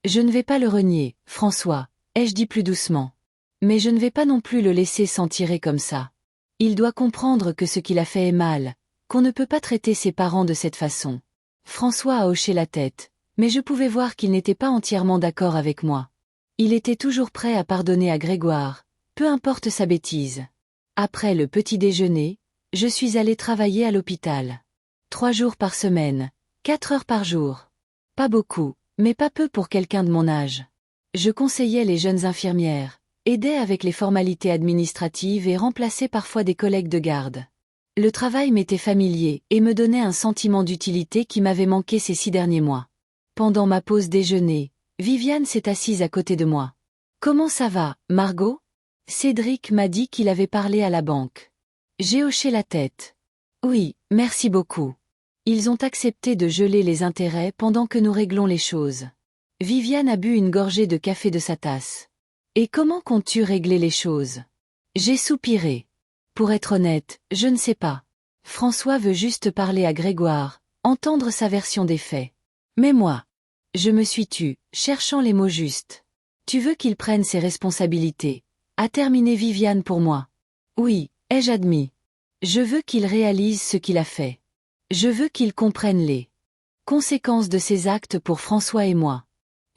Speaker 1: Je ne vais pas le renier, François, ai-je dit plus doucement. Mais je ne vais pas non plus le laisser s'en tirer comme ça. Il doit comprendre que ce qu'il a fait est mal, qu'on ne peut pas traiter ses parents de cette façon. François a hoché la tête, mais je pouvais voir qu'il n'était pas entièrement d'accord avec moi. Il était toujours prêt à pardonner à Grégoire, peu importe sa bêtise. Après le petit déjeuner, je suis allée travailler à l'hôpital. 3 jours par semaine, 4 heures par jour. Pas beaucoup, mais pas peu pour quelqu'un de mon âge. Je conseillais les jeunes infirmières, aidais avec les formalités administratives et remplaçais parfois des collègues de garde. Le travail m'était familier et me donnait un sentiment d'utilité qui m'avait manqué ces 6 derniers mois. Pendant ma pause déjeuner, Viviane s'est assise à côté de moi. « Comment ça va, Margot ? Cédric m'a dit qu'il avait parlé à la banque. J'ai hoché la tête. Oui, merci beaucoup. Ils ont accepté de geler les intérêts pendant que nous réglons les choses. Viviane a bu une gorgée de café de sa tasse. Et comment comptes-tu régler les choses? J'ai soupiré. Pour être honnête, je ne sais pas. François veut juste parler à Grégoire, entendre sa version des faits. Mais moi, je me suis tue, cherchant les mots justes. Tu veux qu'il prenne ses responsabilités, a terminé Viviane pour moi. Oui, ai-je admis. Je veux qu'il réalise ce qu'il a fait. Je veux qu'il comprenne les conséquences de ses actes pour François et moi.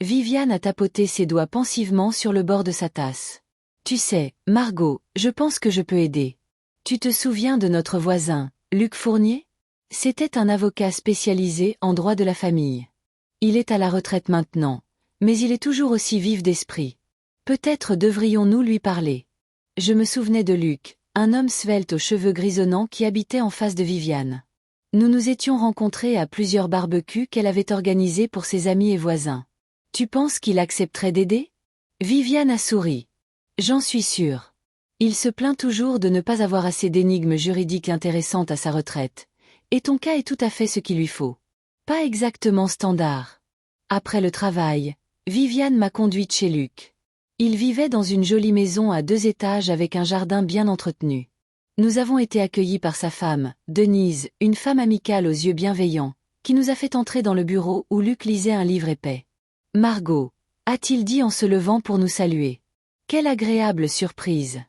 Speaker 1: Viviane a tapoté ses doigts pensivement sur le bord de sa tasse. Tu sais, Margot, je pense que je peux aider. Tu te souviens de notre voisin, Luc Fournier? C'était un avocat spécialisé en droit de la famille. Il est à la retraite maintenant, mais il est toujours aussi vif d'esprit. Peut-être devrions-nous lui parler. Je me souvenais de Luc, un homme svelte aux cheveux grisonnants qui habitait en face de Viviane. Nous nous étions rencontrés à plusieurs barbecues qu'elle avait organisés pour ses amis et voisins. Tu penses qu'il accepterait d'aider? Viviane a souri. J'en suis sûre. Il se plaint toujours de ne pas avoir assez d'énigmes juridiques intéressantes à sa retraite. Et ton cas est tout à fait ce qu'il lui faut. Pas exactement standard. Après le travail, Viviane m'a conduite chez Luc. Il vivait dans une jolie maison à 2 étages avec un jardin bien entretenu. Nous avons été accueillis par sa femme, Denise, une femme amicale aux yeux bienveillants, qui nous a fait entrer dans le bureau où Luc lisait un livre épais. « Margot », a-t-il dit en se levant pour nous saluer. Quelle agréable surprise.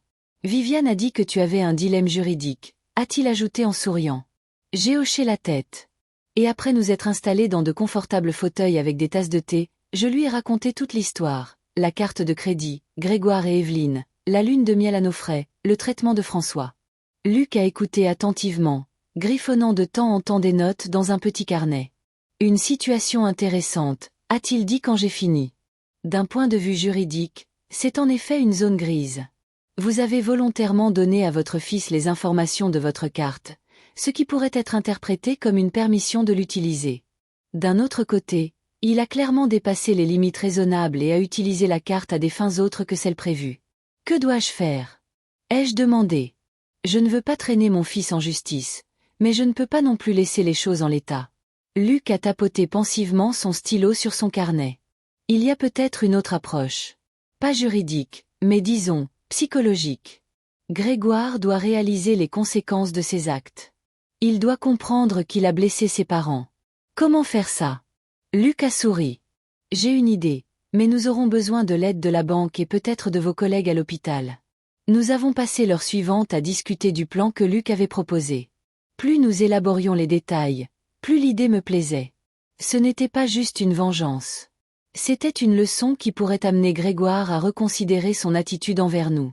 Speaker 1: Viviane a dit que tu avais un dilemme juridique, a-t-il ajouté en souriant. J'ai hoché la tête. Et après nous être installés dans de confortables fauteuils avec des tasses de thé, je lui ai raconté toute l'histoire, la carte de crédit, Grégoire et Evelyne, la lune de miel à nos frais, le traitement de François. Luc a écouté attentivement, griffonnant de temps en temps des notes dans un petit carnet. Une situation intéressante, a-t-il dit quand j'ai fini. D'un point de vue juridique, c'est en effet une zone grise. Vous avez volontairement donné à votre fils les informations de votre carte, ce qui pourrait être interprété comme une permission de l'utiliser. D'un autre côté, il a clairement dépassé les limites raisonnables et a utilisé la carte à des fins autres que celles prévues. Que dois-je faire? Ai-je demandé. Je ne veux pas traîner mon fils en justice, mais je ne peux pas non plus laisser les choses en l'état. Luc a tapoté pensivement son stylo sur son carnet. Il y a peut-être une autre approche. Pas juridique, mais disons, psychologique. Grégoire doit réaliser les conséquences de ses actes. Il doit comprendre qu'il a blessé ses parents. Comment faire ça? Luc a souri. J'ai une idée, mais nous aurons besoin de l'aide de la banque et peut-être de vos collègues à l'hôpital. Nous avons passé l'heure suivante à discuter du plan que Luc avait proposé. Plus nous élaborions les détails, plus l'idée me plaisait. Ce n'était pas juste une vengeance. C'était une leçon qui pourrait amener Grégoire à reconsidérer son attitude envers nous.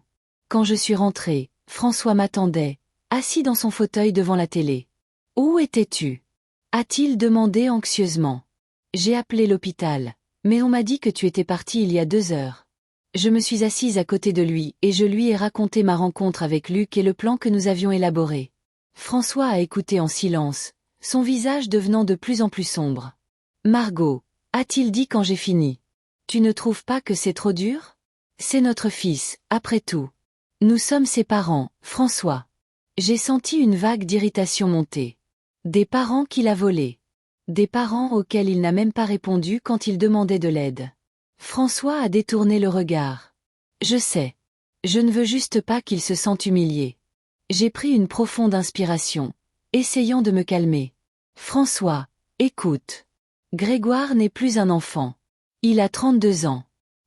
Speaker 1: Quand je suis rentrée, François m'attendait, assis dans son fauteuil devant la télé. « Où étais-tu » a-t-il demandé anxieusement. J'ai appelé l'hôpital, mais on m'a dit que tu étais parti il y a 2 heures. Je me suis assise à côté de lui et je lui ai raconté ma rencontre avec Luc et le plan que nous avions élaboré. François a écouté en silence, son visage devenant de plus en plus sombre. « Margot », a-t-il dit quand j'ai fini. Tu ne trouves pas que c'est trop dur? C'est notre fils, après tout. Nous sommes ses parents, François. J'ai senti une vague d'irritation monter. Des parents qu'il a volés. Des parents auxquels il n'a même pas répondu quand il demandait de l'aide. François a détourné le regard. Je sais. Je ne veux juste pas qu'il se sente humilié. J'ai pris une profonde inspiration, essayant de me calmer. François, écoute. Grégoire n'est plus un enfant. Il a 32 ans.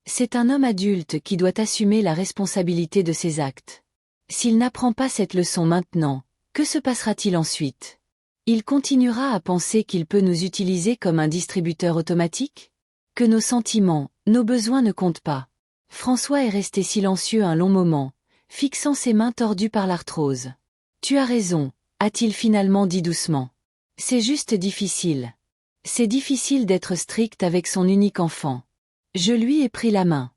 Speaker 1: C'est un homme adulte qui doit assumer la responsabilité de ses actes. S'il n'apprend pas cette leçon maintenant, que se passera-t-il ensuite? Il continuera à penser qu'il peut nous utiliser comme un distributeur automatique? Que nos sentiments, nos besoins ne comptent pas. François est resté silencieux un long moment, fixant ses mains tordues par l'arthrose. Tu as raison, a-t-il finalement dit doucement. C'est juste difficile. C'est difficile d'être strict avec son unique enfant. Je lui ai pris la main.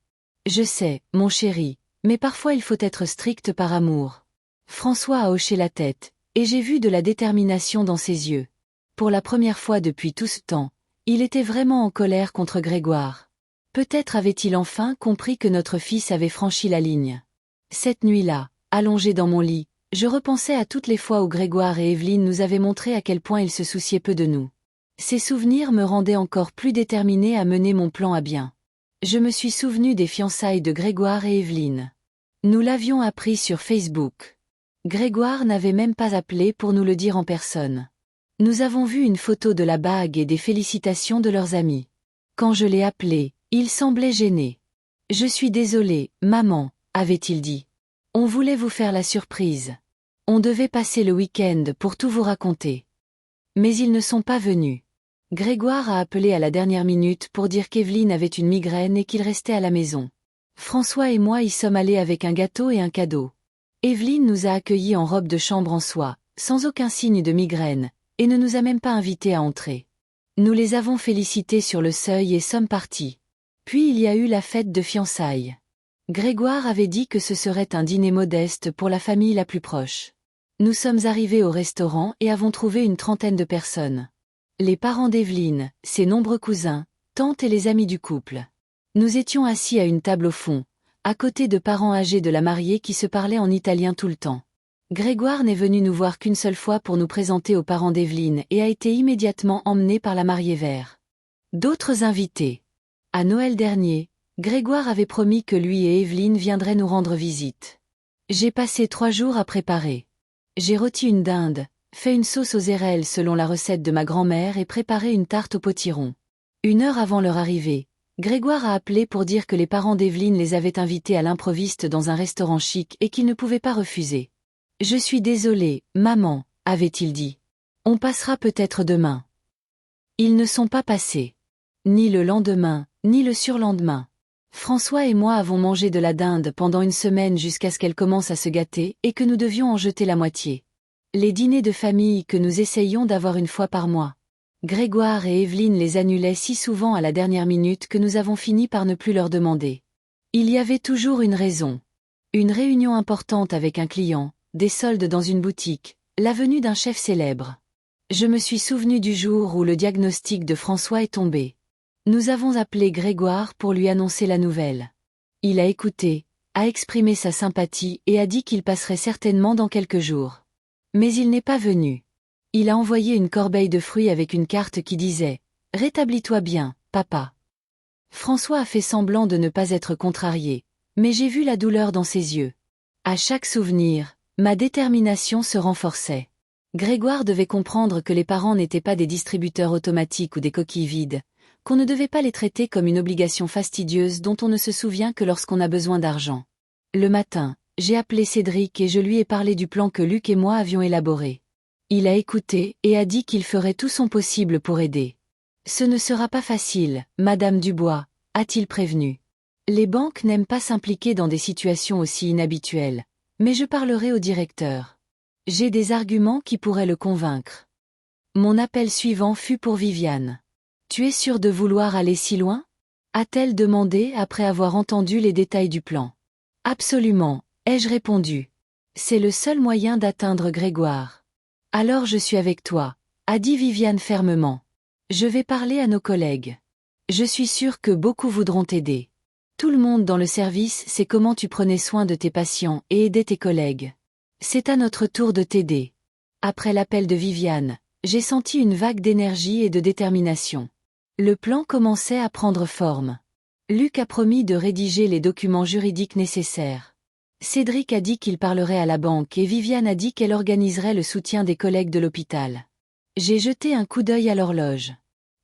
Speaker 1: Je sais, mon chéri, mais parfois il faut être strict par amour. François a hoché la tête, et j'ai vu de la détermination dans ses yeux. Pour la première fois depuis tout ce temps, il était vraiment en colère contre Grégoire. Peut-être avait-il enfin compris que notre fils avait franchi la ligne. Cette nuit-là, allongée dans mon lit, je repensais à toutes les fois où Grégoire et Evelyne nous avaient montré à quel point ils se souciaient peu de nous. Ces souvenirs me rendaient encore plus déterminée à mener mon plan à bien. Je me suis souvenu des fiançailles de Grégoire et Evelyne. Nous l'avions appris sur Facebook. Grégoire n'avait même pas appelé pour nous le dire en personne. Nous avons vu une photo de la bague et des félicitations de leurs amis. Quand je l'ai appelé, il semblait gêné. « Je suis désolé, maman », avait-il dit. « On voulait vous faire la surprise. On devait passer le week-end pour tout vous raconter. Mais ils ne sont pas venus. » Grégoire a appelé à la dernière minute pour dire qu'Evelyne avait une migraine et qu'il restait à la maison. François et moi y sommes allés avec un gâteau et un cadeau. Evelyne nous a accueillis en robe de chambre en soie, sans aucun signe de migraine, et ne nous a même pas invités à entrer. Nous les avons félicités sur le seuil et sommes partis. Puis il y a eu la fête de fiançailles. Grégoire avait dit que ce serait un dîner modeste pour la famille la plus proche. Nous sommes arrivés au restaurant et avons trouvé une trentaine de personnes. Les parents d'Evelyne, ses nombreux cousins, tantes et les amis du couple. Nous étions assis à une table au fond, à côté de parents âgés de la mariée qui se parlaient en italien tout le temps. Grégoire n'est venu nous voir qu'une seule fois pour nous présenter aux parents d'Evelyne et a été immédiatement emmené par la mariée vers d'autres invités. À Noël dernier, Grégoire avait promis que lui et Evelyne viendraient nous rendre visite. J'ai passé 3 jours à préparer. J'ai rôti une dinde, fait une sauce aux érelles selon la recette de ma grand-mère et préparé une tarte au potiron. 1 heure avant leur arrivée, Grégoire a appelé pour dire que les parents d'Evelyne les avaient invités à l'improviste dans un restaurant chic et qu'ils ne pouvaient pas refuser. « Je suis désolé, maman », avait-il dit. « On passera peut-être demain. » Ils ne sont pas passés. Ni le lendemain, ni le surlendemain. François et moi avons mangé de la dinde pendant 1 semaine jusqu'à ce qu'elle commence à se gâter et que nous devions en jeter la moitié. Les dîners de famille que nous essayions d'avoir 1 fois par mois. Grégoire et Evelyne les annulaient si souvent à la dernière minute que nous avons fini par ne plus leur demander. Il y avait toujours une raison. Une réunion importante avec un client, des soldes dans une boutique, la venue d'un chef célèbre. Je me suis souvenu du jour où le diagnostic de François est tombé. Nous avons appelé Grégoire pour lui annoncer la nouvelle. Il a écouté, a exprimé sa sympathie et a dit qu'il passerait certainement dans quelques jours. Mais il n'est pas venu. Il a envoyé une corbeille de fruits avec une carte qui disait « Rétablis-toi bien, papa ». François a fait semblant de ne pas être contrarié, mais j'ai vu la douleur dans ses yeux. À chaque souvenir, ma détermination se renforçait. Grégoire devait comprendre que les parents n'étaient pas des distributeurs automatiques ou des coquilles vides, qu'on ne devait pas les traiter comme une obligation fastidieuse dont on ne se souvient que lorsqu'on a besoin d'argent. Le matin, j'ai appelé Cédric et je lui ai parlé du plan que Luc et moi avions élaboré. Il a écouté et a dit qu'il ferait tout son possible pour aider. « Ce ne sera pas facile, Madame Dubois », a-t-il prévenu. Les banques n'aiment pas s'impliquer dans des situations aussi inhabituelles, mais je parlerai au directeur. J'ai des arguments qui pourraient le convaincre. Mon appel suivant fut pour Viviane. « Tu es sûre de vouloir aller si loin ?» a-t-elle demandé après avoir entendu les détails du plan. « Absolument », ai-je répondu. « C'est le seul moyen d'atteindre Grégoire. »« Alors je suis avec toi », a dit Viviane fermement. « Je vais parler à nos collègues. Je suis sûre que beaucoup voudront t'aider. Tout le monde dans le service sait comment tu prenais soin de tes patients et aidais tes collègues. C'est à notre tour de t'aider. » Après l'appel de Viviane, j'ai senti une vague d'énergie et de détermination. Le plan commençait à prendre forme. Luc a promis de rédiger les documents juridiques nécessaires. Cédric a dit qu'il parlerait à la banque et Viviane a dit qu'elle organiserait le soutien des collègues de l'hôpital. J'ai jeté un coup d'œil à l'horloge.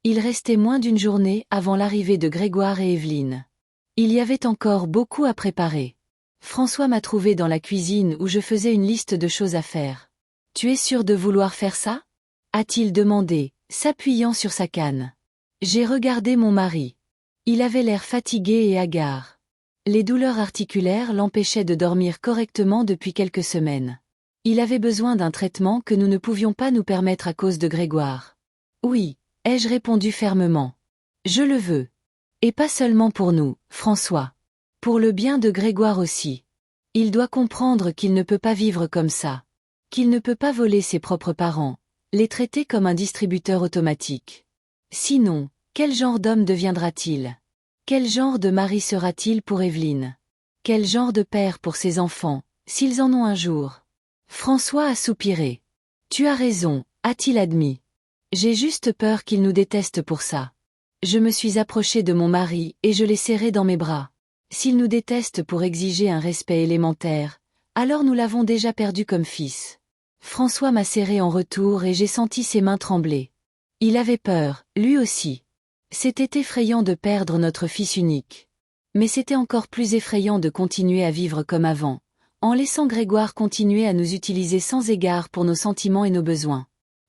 Speaker 1: Il restait moins d'1 journée avant l'arrivée de Grégoire et Evelyne. Il y avait encore beaucoup à préparer. François m'a trouvé dans la cuisine où je faisais une liste de choses à faire. « Tu es sûr de vouloir faire ça ?» a-t-il demandé, s'appuyant sur sa canne. J'ai regardé mon mari. Il avait l'air fatigué et hagard. Les douleurs articulaires l'empêchaient de dormir correctement depuis quelques semaines. Il avait besoin d'un traitement que nous ne pouvions pas nous permettre à cause de Grégoire. « Oui », ai-je répondu fermement. « Je le veux. Et pas seulement pour nous, François. Pour le bien de Grégoire aussi. Il doit comprendre qu'il ne peut pas vivre comme ça. Qu'il ne peut pas voler ses propres parents, les traiter comme un distributeur automatique. Sinon, quel genre d'homme deviendra-t-il? Quel genre de mari sera-t-il pour Evelyne? Quel genre de père pour ses enfants, s'ils en ont un jour? François a soupiré. Tu as raison, a-t-il admis. J'ai juste peur qu'il nous déteste pour ça. Je me suis approchée de mon mari et je l'ai serré dans mes bras. S'il nous déteste pour exiger un respect élémentaire, alors nous l'avons déjà perdu comme fils. François m'a serré en retour et j'ai senti ses mains trembler. Il avait peur, lui aussi. C'était effrayant de perdre notre fils unique. Mais c'était encore plus effrayant de continuer à vivre comme avant, en laissant Grégoire continuer à nous utiliser sans égard pour nos sentiments et nos besoins.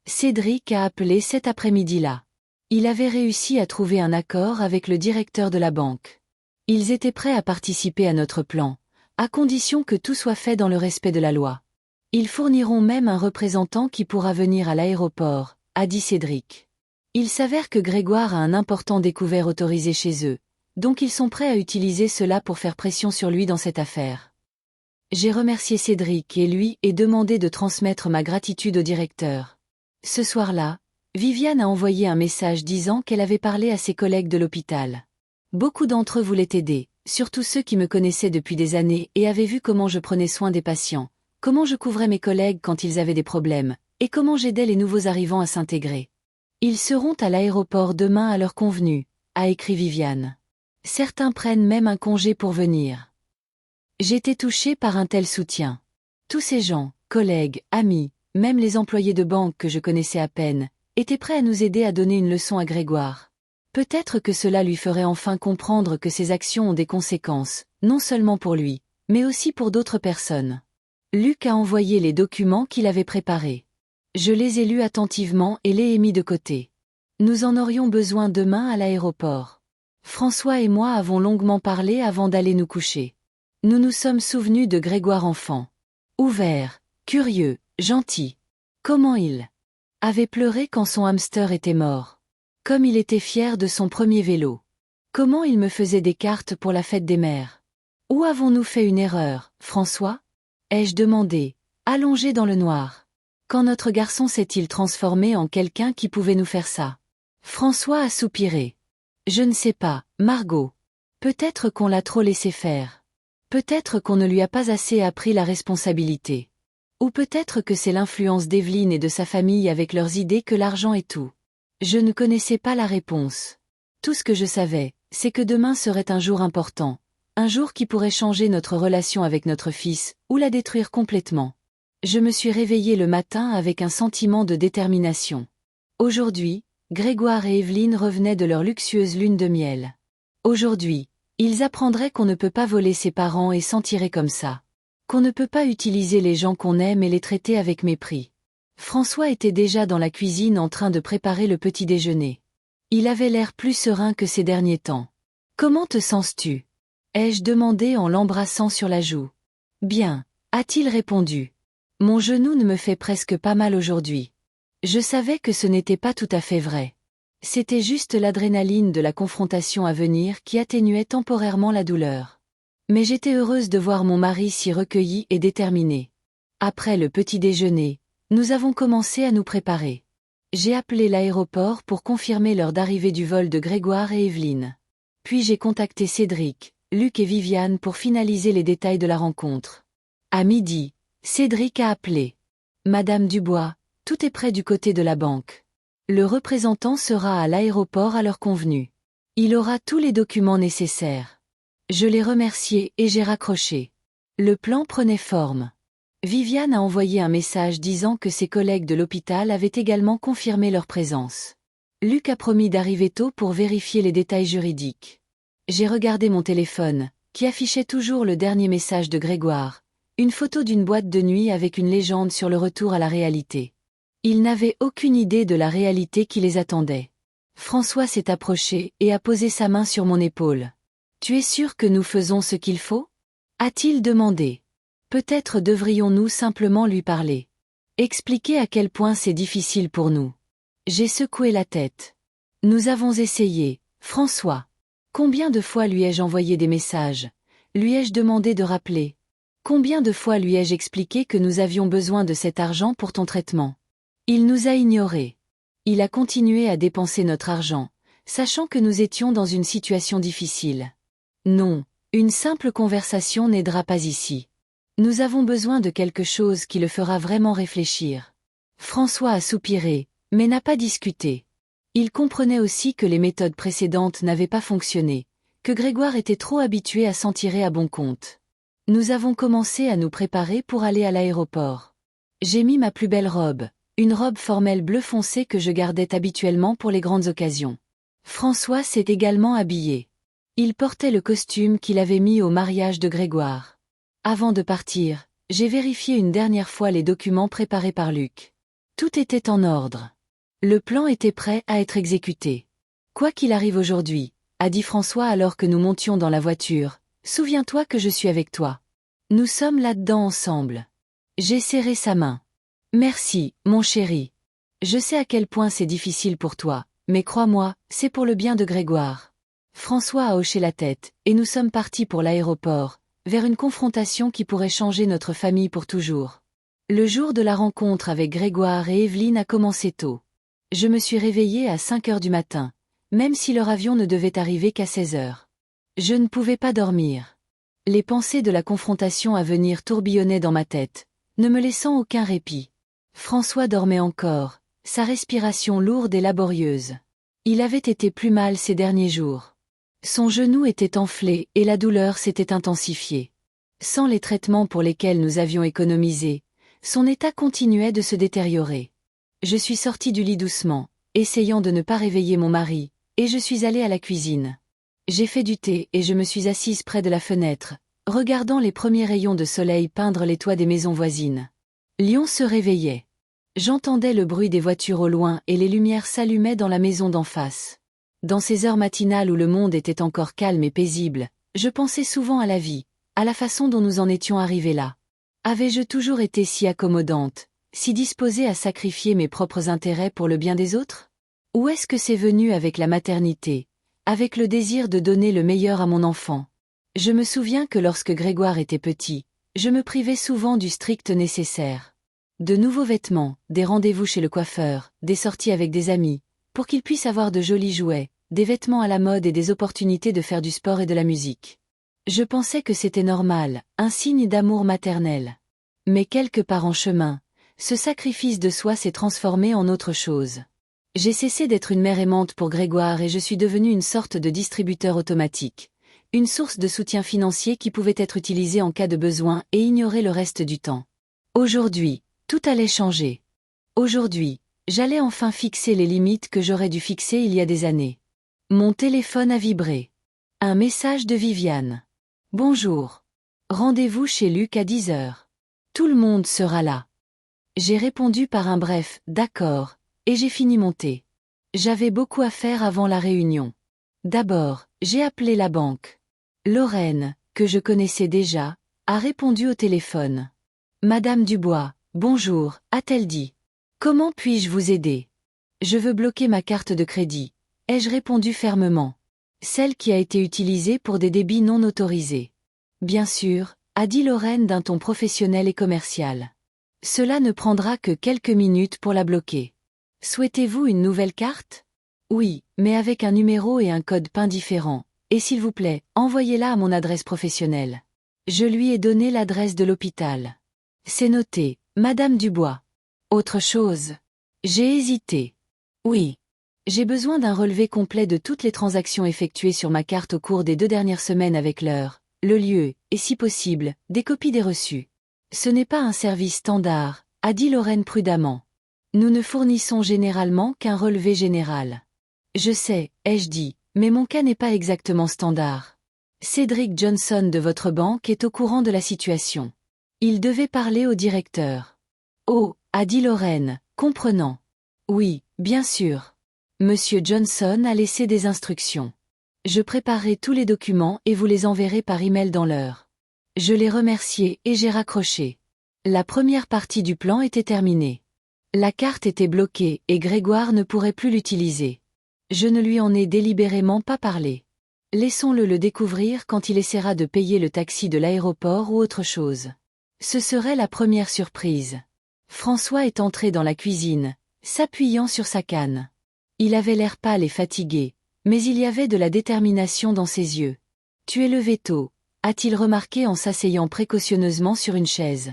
Speaker 1: Cédric a appelé cet après-midi-là. Il avait réussi à trouver un accord avec le directeur de la banque. Ils étaient prêts à participer à notre plan, à condition que tout soit fait dans le respect de la loi. Ils fourniront même un représentant qui pourra venir à l'aéroport, a dit Cédric. Il s'avère que Grégoire a un important découvert autorisé chez eux, donc ils sont prêts à utiliser cela pour faire pression sur lui dans cette affaire. J'ai remercié Cédric et lui et demandé de transmettre ma gratitude au directeur. Ce soir-là, Viviane a envoyé un message disant qu'elle avait parlé à ses collègues de l'hôpital. Beaucoup d'entre eux voulaient aider, surtout ceux qui me connaissaient depuis des années et avaient vu comment je prenais soin des patients, comment je couvrais mes collègues quand ils avaient des problèmes, et comment j'aidais les nouveaux arrivants à s'intégrer. Ils seront à l'aéroport demain à l'heure convenue, a écrit Viviane. Certains prennent même un congé pour venir. J'étais touchée par un tel soutien. Tous ces gens, collègues, amis, même les employés de banque que je connaissais à peine, étaient prêts à nous aider à donner une leçon à Grégoire. Peut-être que cela lui ferait enfin comprendre que ses actions ont des conséquences, non seulement pour lui, mais aussi pour d'autres personnes. Luc a envoyé les documents qu'il avait préparés. Je les ai lus attentivement et les ai mis de côté. Nous en aurions besoin demain à l'aéroport. François et moi avons longuement parlé avant d'aller nous coucher. Nous nous sommes souvenus de Grégoire enfant. Ouvert, curieux, gentil. Comment il avait pleuré quand son hamster était mort. Comme il était fier de son premier vélo. Comment il me faisait des cartes pour la fête des mères. Où avons-nous fait une erreur, François? Ai-je demandé, allongé dans le noir. Quand notre garçon s'est-il transformé en quelqu'un qui pouvait nous faire ça? François a soupiré. Je ne sais pas, Margot. Peut-être qu'on l'a trop laissé faire. Peut-être qu'on ne lui a pas assez appris la responsabilité. Ou peut-être que c'est l'influence d'Evelyne et de sa famille avec leurs idées que l'argent est tout. Je ne connaissais pas la réponse. Tout ce que je savais, c'est que demain serait un jour important. Un jour qui pourrait changer notre relation avec notre fils, ou la détruire complètement. Je me suis réveillée le matin avec un sentiment de détermination. Aujourd'hui, Grégoire et Evelyne revenaient de leur luxueuse lune de miel. Aujourd'hui, ils apprendraient qu'on ne peut pas voler ses parents et s'en tirer comme ça. Qu'on ne peut pas utiliser les gens qu'on aime et les traiter avec mépris. François était déjà dans la cuisine en train de préparer le petit déjeuner. Il avait l'air plus serein que ces derniers temps. « Comment te sens-tu » ai-je demandé en l'embrassant sur la joue. « Bien, a-t-il répondu. Mon genou ne me fait presque pas mal aujourd'hui. Je savais que ce n'était pas tout à fait vrai. C'était juste l'adrénaline de la confrontation à venir qui atténuait temporairement la douleur. Mais j'étais heureuse de voir mon mari si recueilli et déterminé. Après le petit déjeuner, nous avons commencé à nous préparer. J'ai appelé l'aéroport pour confirmer l'heure d'arrivée du vol de Grégoire et Evelyne. Puis j'ai contacté Cédric, Luc et Viviane pour finaliser les détails de la rencontre. À midi, Cédric a appelé. Madame Dubois, tout est prêt du côté de la banque. Le représentant sera à l'aéroport à l'heure convenue. Il aura tous les documents nécessaires. Je l'ai remercié et j'ai raccroché. Le plan prenait forme. Viviane a envoyé un message disant que ses collègues de l'hôpital avaient également confirmé leur présence. Luc a promis d'arriver tôt pour vérifier les détails juridiques. J'ai regardé mon téléphone, qui affichait toujours le dernier message de Grégoire, une photo d'une boîte de nuit avec une légende sur le retour à la réalité. Ils n'avaient aucune idée de la réalité qui les attendait. François s'est approché et a posé sa main sur mon épaule. « Tu es sûr que nous faisons ce qu'il faut » a-t-il demandé. Peut-être devrions-nous simplement lui parler. Expliquer à quel point c'est difficile pour nous. J'ai secoué la tête. Nous avons essayé, François. Combien de fois lui ai-je envoyé des messages? Lui ai-je demandé de rappeler? Combien de fois lui ai-je expliqué que nous avions besoin de cet argent pour ton traitement? Il nous a ignorés. Il a continué à dépenser notre argent, sachant que nous étions dans une situation difficile. Non, Une simple conversation n'aidera pas ici. Nous avons besoin de quelque chose qui le fera vraiment réfléchir. François a soupiré, mais n'a pas discuté. Il comprenait aussi que les méthodes précédentes n'avaient pas fonctionné, que Grégoire était trop habitué à s'en tirer à bon compte. Nous avons commencé à nous préparer pour aller à l'aéroport. J'ai mis ma plus belle robe, une robe formelle bleu foncé que je gardais habituellement pour les grandes occasions. François s'est également habillé. Il portait le costume qu'il avait mis au mariage de Grégoire. Avant de partir, j'ai vérifié une dernière fois les documents préparés par Luc. Tout était en ordre. Le plan était prêt à être exécuté. Quoi qu'il arrive aujourd'hui, a dit François alors que nous montions dans la voiture, souviens-toi que je suis avec toi. Nous sommes là-dedans ensemble. J'ai serré sa main. Merci, mon chéri. Je sais à quel point c'est difficile pour toi, mais crois-moi, c'est pour le bien de Grégoire. François a hoché la tête, et nous sommes partis pour l'aéroport, vers une confrontation qui pourrait changer notre famille pour toujours. Le jour de la rencontre avec Grégoire et Evelyne a commencé tôt. Je me suis réveillée à 5 heures du matin, même si leur avion ne devait arriver qu'à 16 heures. Je ne pouvais pas dormir. Les pensées de la confrontation à venir tourbillonnaient dans ma tête, ne me laissant aucun répit. François dormait encore, sa respiration lourde et laborieuse. Il avait été plus mal ces derniers jours. Son genou était enflé et la douleur s'était intensifiée. Sans les traitements pour lesquels nous avions économisé, son état continuait de se détériorer. Je suis sortie du lit doucement, essayant de ne pas réveiller mon mari, et je suis allée à la cuisine. J'ai fait du thé et je me suis assise près de la fenêtre, regardant les premiers rayons de soleil peindre les toits des maisons voisines. Lyon se réveillait. J'entendais le bruit des voitures au loin et les lumières s'allumaient dans la maison d'en face. Dans ces heures matinales où le monde était encore calme et paisible, je pensais souvent à la vie, à la façon dont nous en étions arrivés là. Avais-je toujours été si accommodante, si disposée à sacrifier mes propres intérêts pour le bien des autres? Ou est-ce que c'est venu avec la maternité, avec le désir de donner le meilleur à mon enfant? Je me souviens que lorsque Grégoire était petit, je me privais souvent du strict nécessaire. De nouveaux vêtements, des rendez-vous chez le coiffeur, des sorties avec des amis, pour qu'il puisse avoir de jolis jouets, des vêtements à la mode et des opportunités de faire du sport et de la musique. Je pensais que c'était normal, un signe d'amour maternel. Mais quelque part en chemin, ce sacrifice de soi s'est transformé en autre chose. J'ai cessé d'être une mère aimante pour Grégoire et je suis devenue une sorte de distributeur automatique, une source de soutien financier qui pouvait être utilisée en cas de besoin et ignorée le reste du temps. Aujourd'hui, tout allait changer. Aujourd'hui, j'allais enfin fixer les limites que j'aurais dû fixer il y a des années. Mon téléphone a vibré. Un message de Viviane. Bonjour. Rendez-vous chez Luc à 10 heures. Tout le monde sera là. J'ai répondu par un bref « d'accord » et j'ai fini mon thé. J'avais beaucoup à faire avant la réunion. D'abord, j'ai appelé la banque. Lorraine, que je connaissais déjà, a répondu au téléphone. Madame Dubois, bonjour, a-t-elle dit. Comment puis-je vous aider? Je veux bloquer ma carte de crédit, ai-je répondu fermement. Celle qui a été utilisée pour des débits non autorisés. Bien sûr, a dit Lorraine d'un ton professionnel et commercial. Cela ne prendra que quelques minutes pour la bloquer. Souhaitez-vous une nouvelle carte? Oui, mais avec un numéro et un code PIN différents, et s'il vous plaît, envoyez-la à mon adresse professionnelle. Je lui ai donné l'adresse de l'hôpital. C'est noté, Madame Dubois. Autre chose. J'ai hésité. Oui. J'ai besoin d'un relevé complet de toutes les transactions effectuées sur ma carte au cours des 2 dernières semaines avec l'heure, le lieu, et si possible, des copies des reçus. Ce n'est pas un service standard, a dit Lorraine prudemment. Nous ne fournissons généralement qu'un relevé général. Je sais, ai-je dit, mais mon cas n'est pas exactement standard. Cédric Johnson de votre banque est au courant de la situation. Il devait parler au directeur. Oh, a dit Lorraine, comprenant. Oui, bien sûr. Monsieur Johnson a laissé des instructions. Je préparerai tous les documents et vous les enverrai par email dans l'heure. Je l'ai remercié et j'ai raccroché. La première partie du plan était terminée. La carte était bloquée et Grégoire ne pourrait plus l'utiliser. Je ne lui en ai délibérément pas parlé. Laissons-le le découvrir quand il essaiera de payer le taxi de l'aéroport ou autre chose. Ce serait la première surprise. François est entré dans la cuisine, s'appuyant sur sa canne. Il avait l'air pâle et fatigué, mais il y avait de la détermination dans ses yeux. Tu es levé tôt, a-t-il remarqué en s'asseyant précautionneusement sur une chaise.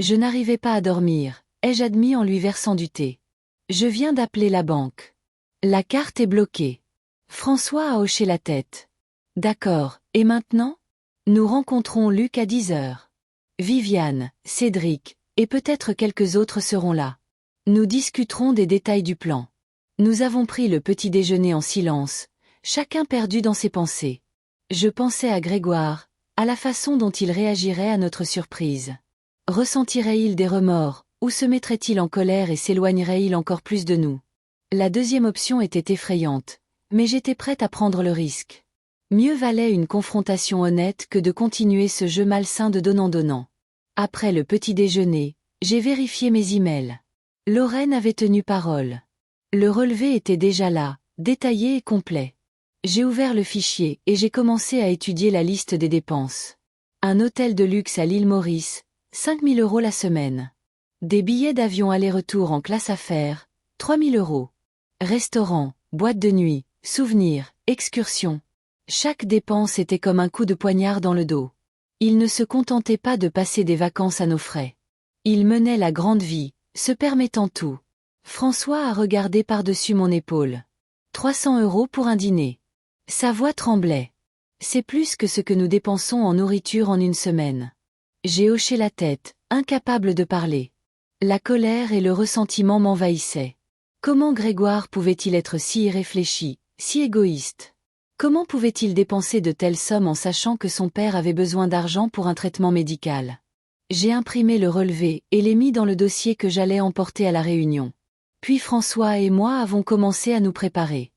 Speaker 1: Je n'arrivais pas à dormir, ai-je admis en lui versant du thé. Je viens d'appeler la banque. La carte est bloquée. François a hoché la tête. D'accord, et maintenant? Nous rencontrons Luc à 10 heures. Viviane, Cédric, et peut-être quelques autres seront là. Nous discuterons des détails du plan. Nous avons pris le petit déjeuner en silence, chacun perdu dans ses pensées. Je pensais à Grégoire, à la façon dont il réagirait à notre surprise. Ressentirait-il des remords, ou se mettrait-il en colère et s'éloignerait-il encore plus de nous? La deuxième option était effrayante, mais j'étais prête à prendre le risque. Mieux valait une confrontation honnête que de continuer ce jeu malsain de donnant-donnant. Après le petit déjeuner, j'ai vérifié mes emails. Lorraine avait tenu parole. Le relevé était déjà là, détaillé et complet. J'ai ouvert le fichier et j'ai commencé à étudier la liste des dépenses. Un hôtel de luxe à l'île Maurice, 5 000 € la semaine. Des billets d'avion aller-retour en classe affaires, 3 000 €. Restaurant, boîte de nuit, souvenirs, excursions. Chaque dépense était comme un coup de poignard dans le dos. Il ne se contentait pas de passer des vacances à nos frais. Il menait la grande vie, se permettant tout. François a regardé par-dessus mon épaule. 300 € pour un dîner. Sa voix tremblait. C'est plus que ce que nous dépensons en nourriture en une semaine. J'ai hoché la tête, incapable de parler. La colère et le ressentiment m'envahissaient. Comment Grégoire pouvait-il être si irréfléchi, si égoïste? Comment pouvait-il dépenser de telles sommes en sachant que son père avait besoin d'argent pour un traitement médical? J'ai imprimé le relevé et l'ai mis dans le dossier que j'allais emporter à la réunion. Puis François et moi avons commencé à nous préparer.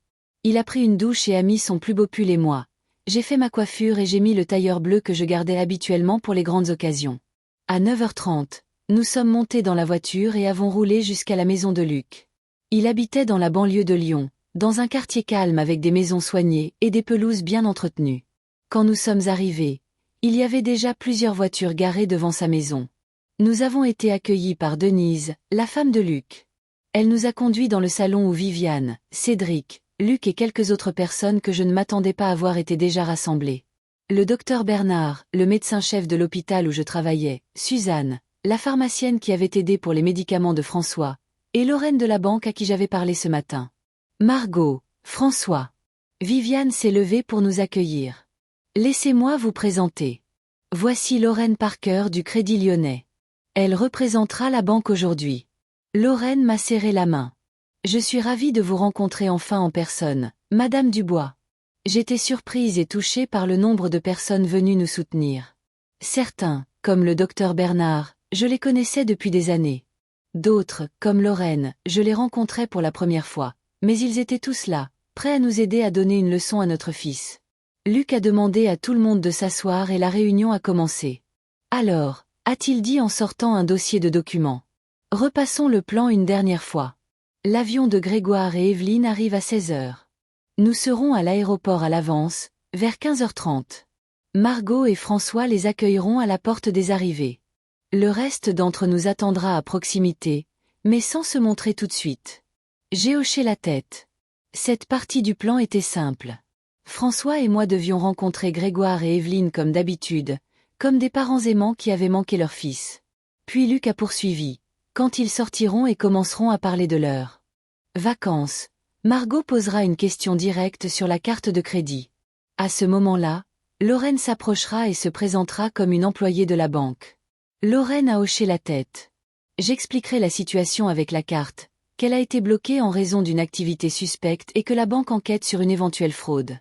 Speaker 1: Il a pris une douche et a mis son plus beau pull et moi. J'ai fait ma coiffure et j'ai mis le tailleur bleu que je gardais habituellement pour les grandes occasions. À 9h30, nous sommes montés dans la voiture et avons roulé jusqu'à la maison de Luc. Il habitait dans la banlieue de Lyon, dans un quartier calme avec des maisons soignées et des pelouses bien entretenues. Quand nous sommes arrivés, il y avait déjà plusieurs voitures garées devant sa maison. Nous avons été accueillis par Denise, la femme de Luc. Elle nous a conduits dans le salon où Viviane, Cédric, Luc et quelques autres personnes que je ne m'attendais pas à voir étaient déjà rassemblées. Le docteur Bernard, le médecin-chef de l'hôpital où je travaillais, Suzanne, la pharmacienne qui avait aidé pour les médicaments de François, et Lorraine de la banque à qui j'avais parlé ce matin. Margot, François. Viviane s'est levée pour nous accueillir. Laissez-moi vous présenter. Voici Lorraine Parker du Crédit Lyonnais. Elle représentera la banque aujourd'hui. Lorraine m'a serré la main. Je suis ravie de vous rencontrer enfin en personne, Madame Dubois. J'étais surprise et touchée par le nombre de personnes venues nous soutenir. Certains, comme le docteur Bernard, je les connaissais depuis des années. D'autres, comme Lorraine, je les rencontrais pour la première fois, mais ils étaient tous là, prêts à nous aider à donner une leçon à notre fils. Luc a demandé à tout le monde de s'asseoir et la réunion a commencé. Alors, a-t-il dit en sortant un dossier de documents. Repassons le plan une dernière fois. L'avion de Grégoire et Evelyne arrive à 16h. Nous serons à l'aéroport à l'avance, vers 15h30. Margot et François les accueilleront à la porte des arrivées. Le reste d'entre nous attendra à proximité, mais sans se montrer tout de suite. J'ai hoché la tête. Cette partie du plan était simple. François et moi devions rencontrer Grégoire et Evelyne comme d'habitude, comme des parents aimants qui avaient manqué leur fils. Puis Luc a poursuivi. Quand ils sortiront et commenceront à parler de leurs vacances, Margot posera une question directe sur la carte de crédit. À ce moment-là, Lorraine s'approchera et se présentera comme une employée de la banque. Lorraine a hoché la tête. J'expliquerai la situation avec la carte, qu'elle a été bloquée en raison d'une activité suspecte et que la banque enquête sur une éventuelle fraude.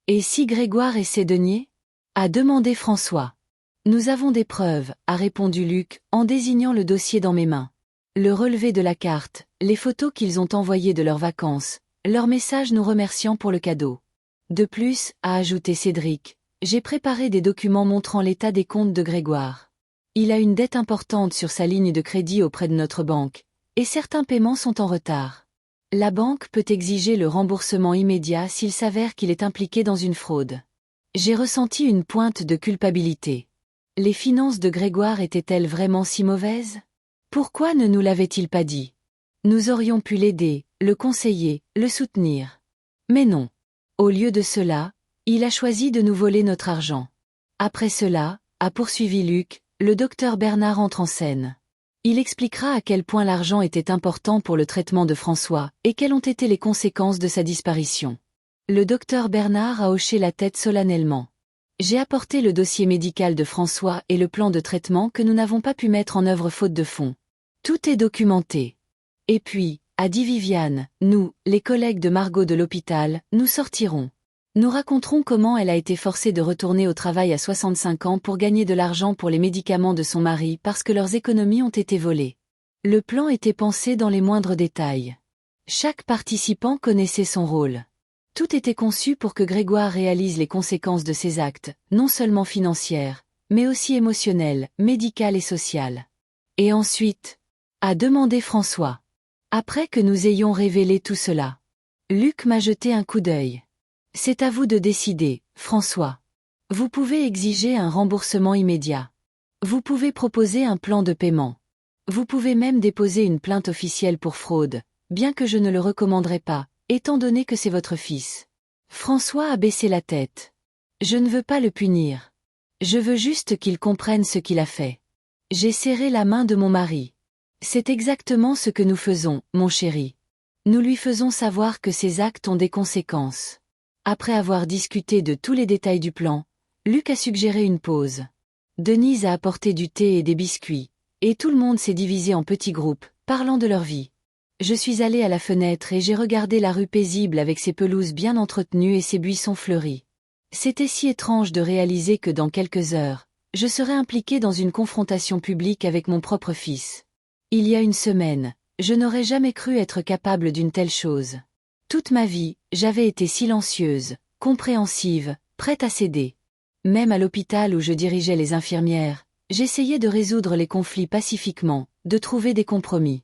Speaker 1: Et si Grégoire essaie de nier? A demandé François. Nous avons des preuves, a répondu Luc, en désignant le dossier dans mes mains. Le relevé de la carte, les photos qu'ils ont envoyées de leurs vacances, leur message nous remerciant pour le cadeau. De plus, a ajouté Cédric, j'ai préparé des documents montrant l'état des comptes de Grégoire. Il a une dette importante sur sa ligne de crédit auprès de notre banque, et certains paiements sont en retard. La banque peut exiger le remboursement immédiat s'il s'avère qu'il est impliqué dans une fraude. J'ai ressenti une pointe de culpabilité. Les finances de Grégoire étaient-elles vraiment si mauvaises? Pourquoi ne nous l'avait-il pas dit? Nous aurions pu l'aider, le conseiller, le soutenir. Mais non. Au lieu de cela, il a choisi de nous voler notre argent. Après cela, a poursuivi Luc, le docteur Bernard entre en scène. Il expliquera à quel point l'argent était important pour le traitement de François, et quelles ont été les conséquences de sa disparition. Le docteur Bernard a hoché la tête solennellement. J'ai apporté le dossier médical de François et le plan de traitement que nous n'avons pas pu mettre en œuvre faute de fonds. Tout est documenté. Et puis, a dit Viviane, nous, les collègues de Margot de l'hôpital, nous sortirons. Nous raconterons comment elle a été forcée de retourner au travail à 65 ans pour gagner de l'argent pour les médicaments de son mari parce que leurs économies ont été volées. Le plan était pensé dans les moindres détails. Chaque participant connaissait son rôle. Tout était conçu pour que Grégoire réalise les conséquences de ses actes, non seulement financières, mais aussi émotionnelles, médicales et sociales. Et ensuite, a demandé François. Après que nous ayons révélé tout cela, Luc m'a jeté un coup d'œil. C'est à vous de décider, François. Vous pouvez exiger un remboursement immédiat. Vous pouvez proposer un plan de paiement. Vous pouvez même déposer une plainte officielle pour fraude, bien que je ne le recommanderais pas, étant donné que c'est votre fils. François a baissé la tête. Je ne veux pas le punir. Je veux juste qu'il comprenne ce qu'il a fait. J'ai serré la main de mon mari. C'est exactement ce que nous faisons, mon chéri. Nous lui faisons savoir que ses actes ont des conséquences. Après avoir discuté de tous les détails du plan, Luc a suggéré une pause. Denise a apporté du thé et des biscuits, et tout le monde s'est divisé en petits groupes, parlant de leur vie. Je suis allée à la fenêtre et j'ai regardé la rue paisible avec ses pelouses bien entretenues et ses buissons fleuris. C'était si étrange de réaliser que dans quelques heures, je serais impliquée dans une confrontation publique avec mon propre fils. Il y a une semaine, je n'aurais jamais cru être capable d'une telle chose. Toute ma vie, j'avais été silencieuse, compréhensive, prête à céder. Même à l'hôpital où je dirigeais les infirmières, j'essayais de résoudre les conflits pacifiquement, de trouver des compromis.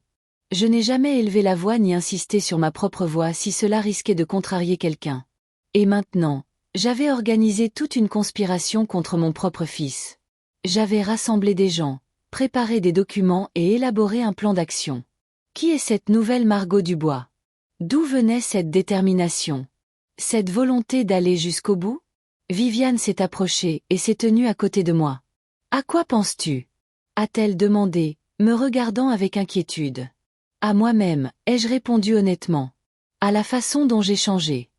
Speaker 1: Je n'ai jamais élevé la voix ni insisté sur ma propre voix si cela risquait de contrarier quelqu'un. Et maintenant, j'avais organisé toute une conspiration contre mon propre fils. J'avais rassemblé des gens, préparé des documents et élaboré un plan d'action. Qui est cette nouvelle Margot Dubois? D'où venait cette détermination? Cette volonté d'aller jusqu'au bout? Viviane s'est approchée et s'est tenue à côté de moi. À quoi penses-tu? A-t-elle demandé, me regardant avec inquiétude. À moi-même, ai-je répondu honnêtement. À la façon dont j'ai changé.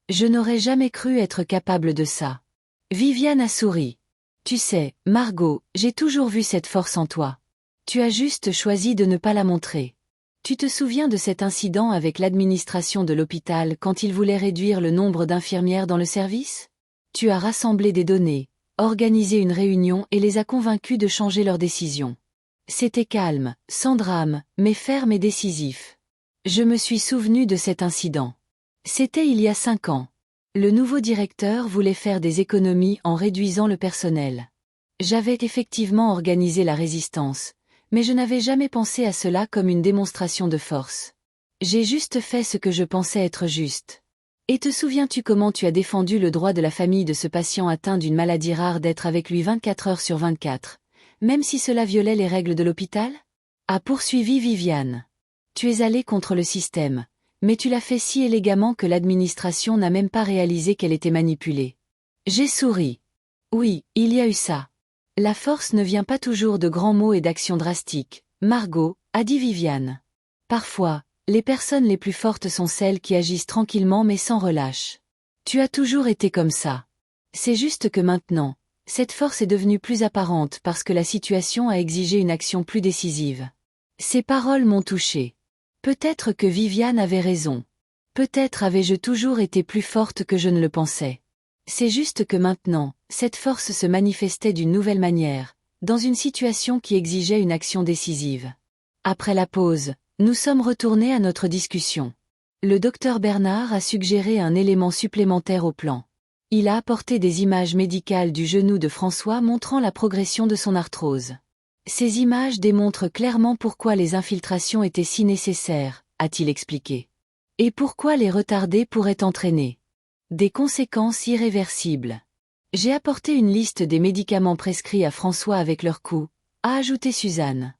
Speaker 1: Je n'aurais jamais cru être capable de ça. Viviane a souri. Tu sais, Margot, j'ai toujours vu cette force en toi. Tu as juste choisi de ne pas la montrer. Tu te souviens de cet incident avec l'administration de l'hôpital quand ils voulaient réduire le nombre d'infirmières dans le service? Tu as rassemblé des données, organisé une réunion et les as convaincus de changer leur décision. C'était calme, sans drame, mais ferme et décisif. Je me suis souvenu de cet incident. C'était il y a 5 ans. Le nouveau directeur voulait faire des économies en réduisant le personnel. J'avais effectivement organisé la résistance, mais je n'avais jamais pensé à cela comme une démonstration de force. J'ai juste fait ce que je pensais être juste. Et te souviens-tu comment tu as défendu le droit de la famille de ce patient atteint d'une maladie rare d'être avec lui 24 heures sur 24, même si cela violait les règles de l'hôpital? A poursuivi Viviane. Tu es allé contre le système, mais tu l'as fait si élégamment que l'administration n'a même pas réalisé qu'elle était manipulée. J'ai souri. Oui, il y a eu ça. La force ne vient pas toujours de grands mots et d'actions drastiques, Margot, a dit Viviane. Parfois, les personnes les plus fortes sont celles qui agissent tranquillement mais sans relâche. Tu as toujours été comme ça. C'est juste que maintenant, cette force est devenue plus apparente parce que la situation a exigé une action plus décisive. Ces paroles m'ont touchée. Peut-être que Viviane avait raison. Peut-être avais-je toujours été plus forte que je ne le pensais. C'est juste que maintenant, cette force se manifestait d'une nouvelle manière, dans une situation qui exigeait une action décisive. Après la pause, nous sommes retournés à notre discussion. Le docteur Bernard a suggéré un élément supplémentaire au plan. Il a apporté des images médicales du genou de François montrant la progression de son arthrose. Ces images démontrent clairement pourquoi les infiltrations étaient si nécessaires, a-t-il expliqué. Et pourquoi les retarder pourrait entraîner des conséquences irréversibles. J'ai apporté une liste des médicaments prescrits à François avec leur coût, a ajouté Suzanne.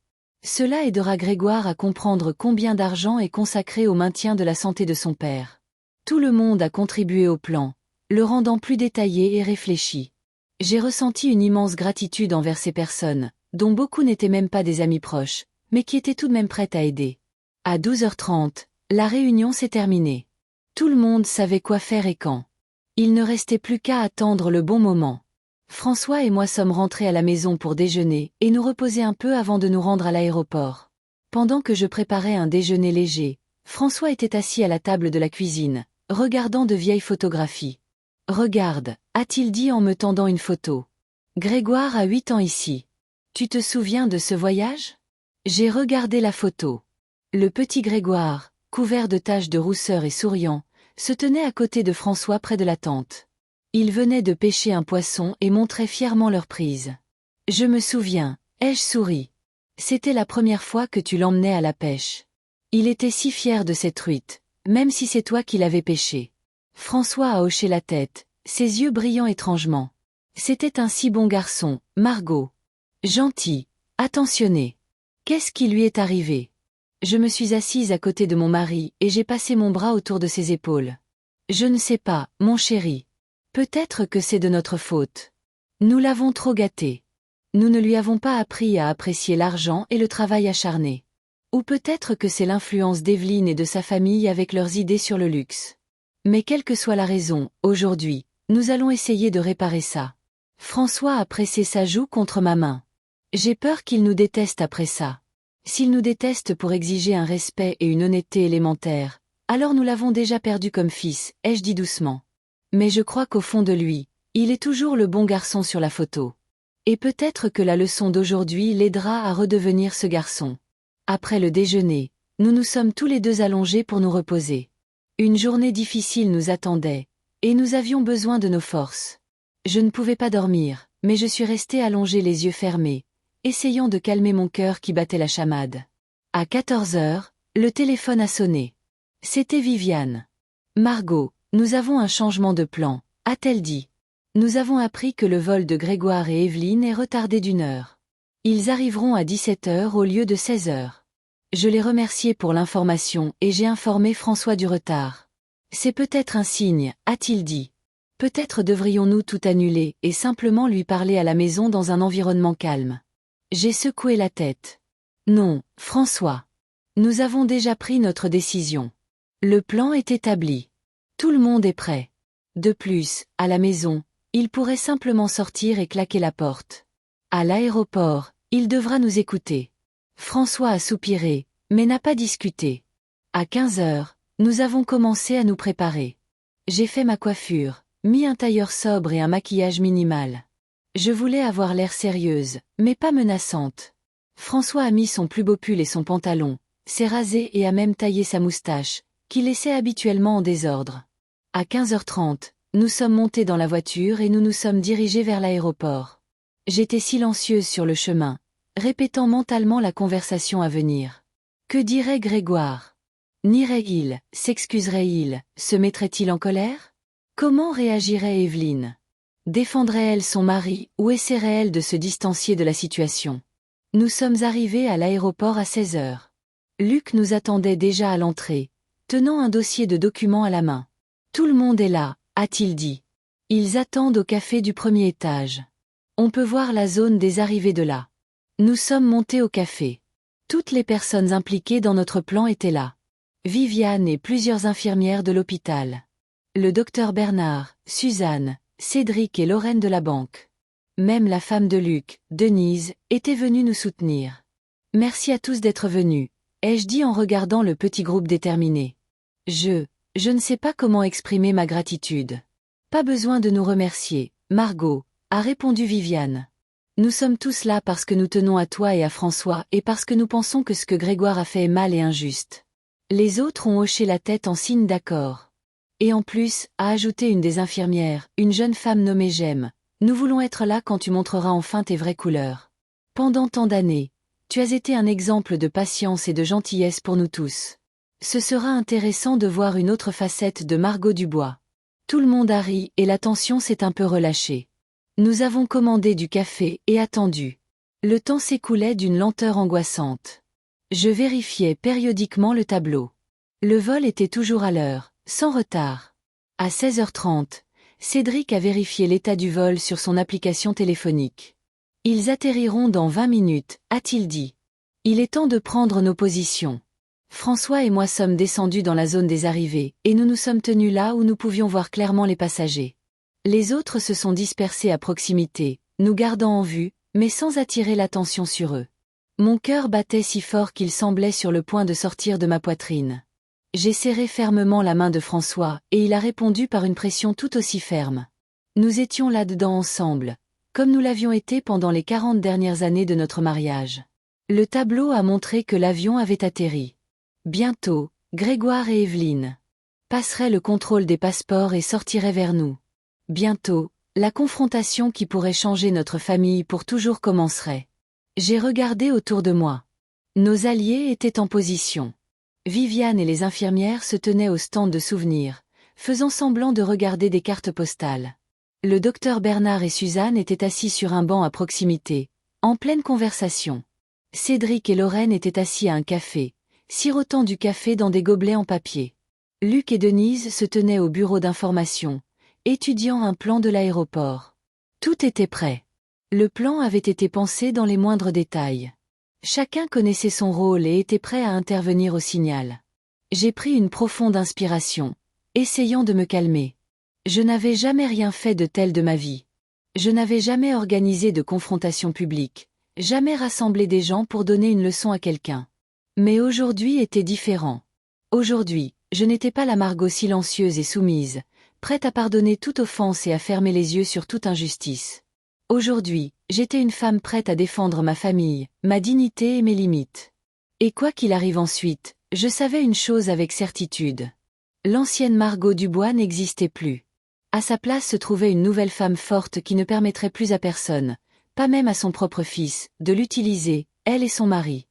Speaker 1: Cela aidera Grégoire à comprendre combien d'argent est consacré au maintien de la santé de son père. Tout le monde a contribué au plan, le rendant plus détaillé et réfléchi. J'ai ressenti une immense gratitude envers ces personnes, dont beaucoup n'étaient même pas des amis proches, mais qui étaient tout de même prêtes à aider. À 12h30, la réunion s'est terminée. Tout le monde savait quoi faire et quand. Il ne restait plus qu'à attendre le bon moment. François et moi sommes rentrés à la maison pour déjeuner et nous reposer un peu avant de nous rendre à l'aéroport. Pendant que je préparais un déjeuner léger, François était assis à la table de la cuisine, regardant de vieilles photographies. « Regarde », a-t-il dit en me tendant une photo. « Grégoire a 8 ans ici. Tu te souviens de ce voyage ?» J'ai regardé la photo. Le petit Grégoire, couvert de taches de rousseur et souriant, se tenait à côté de François près de la tente. Ils venaient de pêcher un poisson et montraient fièrement leur prise. « Je me souviens, ai-je souri. C'était la première fois que tu l'emmenais à la pêche. Il était si fier de cette truite, même si c'est toi qui l'avais pêchée. » François a hoché la tête, ses yeux brillant étrangement. C'était un si bon garçon, Margot. Gentil, attentionné. Qu'est-ce qui lui est arrivé? Je me suis assise à côté de mon mari et j'ai passé mon bras autour de ses épaules. Je ne sais pas, mon chéri. Peut-être que c'est de notre faute. Nous l'avons trop gâté. Nous ne lui avons pas appris à apprécier l'argent et le travail acharné. Ou peut-être que c'est l'influence d'Evelyne et de sa famille avec leurs idées sur le luxe. Mais quelle que soit la raison, aujourd'hui, nous allons essayer de réparer ça. François a pressé sa joue contre ma main. J'ai peur qu'il nous déteste après ça. S'il nous déteste pour exiger un respect et une honnêteté élémentaires, alors nous l'avons déjà perdu comme fils, ai-je dit doucement. Mais je crois qu'au fond de lui, il est toujours le bon garçon sur la photo. Et peut-être que la leçon d'aujourd'hui l'aidera à redevenir ce garçon. Après le déjeuner, nous nous sommes tous les deux allongés pour nous reposer. Une journée difficile nous attendait, et nous avions besoin de nos forces. Je ne pouvais pas dormir, mais je suis restée allongée les yeux fermés, essayant de calmer mon cœur qui battait la chamade. À 14h, le téléphone a sonné. C'était Viviane. « Margot, nous avons un changement de plan », a-t-elle dit. Nous avons appris que le vol de Grégoire et Evelyne est retardé d'1 heure. Ils arriveront à 17h au lieu de 16h. Je l'ai remercié pour l'information et j'ai informé François du retard. C'est peut-être un signe, a-t-il dit. Peut-être devrions-nous tout annuler et simplement lui parler à la maison dans un environnement calme. J'ai secoué la tête. Non, François. Nous avons déjà pris notre décision. Le plan est établi. Tout le monde est prêt. De plus, à la maison, il pourrait simplement sortir et claquer la porte. À l'aéroport, il devra nous écouter. François a soupiré, mais n'a pas discuté. À 15h, nous avons commencé à nous préparer. J'ai fait ma coiffure, mis un tailleur sobre et un maquillage minimal. Je voulais avoir l'air sérieuse, mais pas menaçante. François a mis son plus beau pull et son pantalon, s'est rasé et a même taillé sa moustache, qu'il laissait habituellement en désordre. À 15h30, nous sommes montés dans la voiture et nous nous sommes dirigés vers l'aéroport. J'étais silencieuse sur le chemin, répétant mentalement la conversation à venir. Que dirait Grégoire? Nierait-il, s'excuserait-il, se mettrait-il en colère? Comment réagirait Evelyne? Défendrait-elle son mari ou essaierait-elle de se distancier de la situation? Nous sommes arrivés à l'aéroport à 16h. Luc nous attendait déjà à l'entrée, tenant un dossier de documents à la main. Tout le monde est là, a-t-il dit. Ils attendent au café du premier étage. On peut voir la zone des arrivées de là. Nous sommes montés au café. Toutes les personnes impliquées dans notre plan étaient là. Viviane et plusieurs infirmières de l'hôpital. Le docteur Bernard, Suzanne, Cédric et Lorraine de la banque. Même la femme de Luc, Denise, était venue nous soutenir. Merci à tous d'être venus, ai-je dit en regardant le petit groupe déterminé. Je ne sais pas comment exprimer ma gratitude. Pas besoin de nous remercier, Margot, a répondu Viviane. Nous sommes tous là parce que nous tenons à toi et à François et parce que nous pensons que ce que Grégoire a fait est mal et injuste. Les autres ont hoché la tête en signe d'accord. Et en plus, a ajouté une des infirmières, une jeune femme nommée Jem, nous voulons être là quand tu montreras enfin tes vraies couleurs. Pendant tant d'années, tu as été un exemple de patience et de gentillesse pour nous tous. Ce sera intéressant de voir une autre facette de Margot Dubois. Tout le monde a ri et la tension s'est un peu relâchée. Nous avons commandé du café et attendu. Le temps s'écoulait d'une lenteur angoissante. Je vérifiais périodiquement le tableau. Le vol était toujours à l'heure, sans retard. À 16h30, Cédric a vérifié l'état du vol sur son application téléphonique. Ils atterriront dans 20 minutes, a-t-il dit. Il est temps de prendre nos positions. François et moi sommes descendus dans la zone des arrivées, et nous nous sommes tenus là où nous pouvions voir clairement les passagers. Les autres se sont dispersés à proximité, nous gardant en vue, mais sans attirer l'attention sur eux. Mon cœur battait si fort qu'il semblait sur le point de sortir de ma poitrine. J'ai serré fermement la main de François, et il a répondu par une pression tout aussi ferme. Nous étions là-dedans ensemble, comme nous l'avions été pendant les 40 dernières années de notre mariage. Le tableau a montré que l'avion avait atterri. Bientôt, Grégoire et Evelyne passeraient le contrôle des passeports et sortiraient vers nous. Bientôt, la confrontation qui pourrait changer notre famille pour toujours commencerait. J'ai regardé autour de moi. Nos alliés étaient en position. Viviane et les infirmières se tenaient au stand de souvenirs, faisant semblant de regarder des cartes postales. Le docteur Bernard et Suzanne étaient assis sur un banc à proximité, en pleine conversation. Cédric et Lorraine étaient assis à un café, sirotant du café dans des gobelets en papier. Luc et Denise se tenaient au bureau d'information, étudiant un plan de l'aéroport. Tout était prêt. Le plan avait été pensé dans les moindres détails. Chacun connaissait son rôle et était prêt à intervenir au signal. J'ai pris une profonde inspiration, essayant de me calmer. Je n'avais jamais rien fait de tel de ma vie. Je n'avais jamais organisé de confrontation publique, jamais rassemblé des gens pour donner une leçon à quelqu'un. Mais aujourd'hui était différent. Aujourd'hui, je n'étais pas la Margot silencieuse et soumise, prête à pardonner toute offense et à fermer les yeux sur toute injustice. Aujourd'hui, j'étais une femme prête à défendre ma famille, ma dignité et mes limites. Et quoi qu'il arrive ensuite, je savais une chose avec certitude. L'ancienne Margot Dubois n'existait plus. À sa place se trouvait une nouvelle femme forte qui ne permettrait plus à personne, pas même à son propre fils, de l'utiliser, elle et son mari.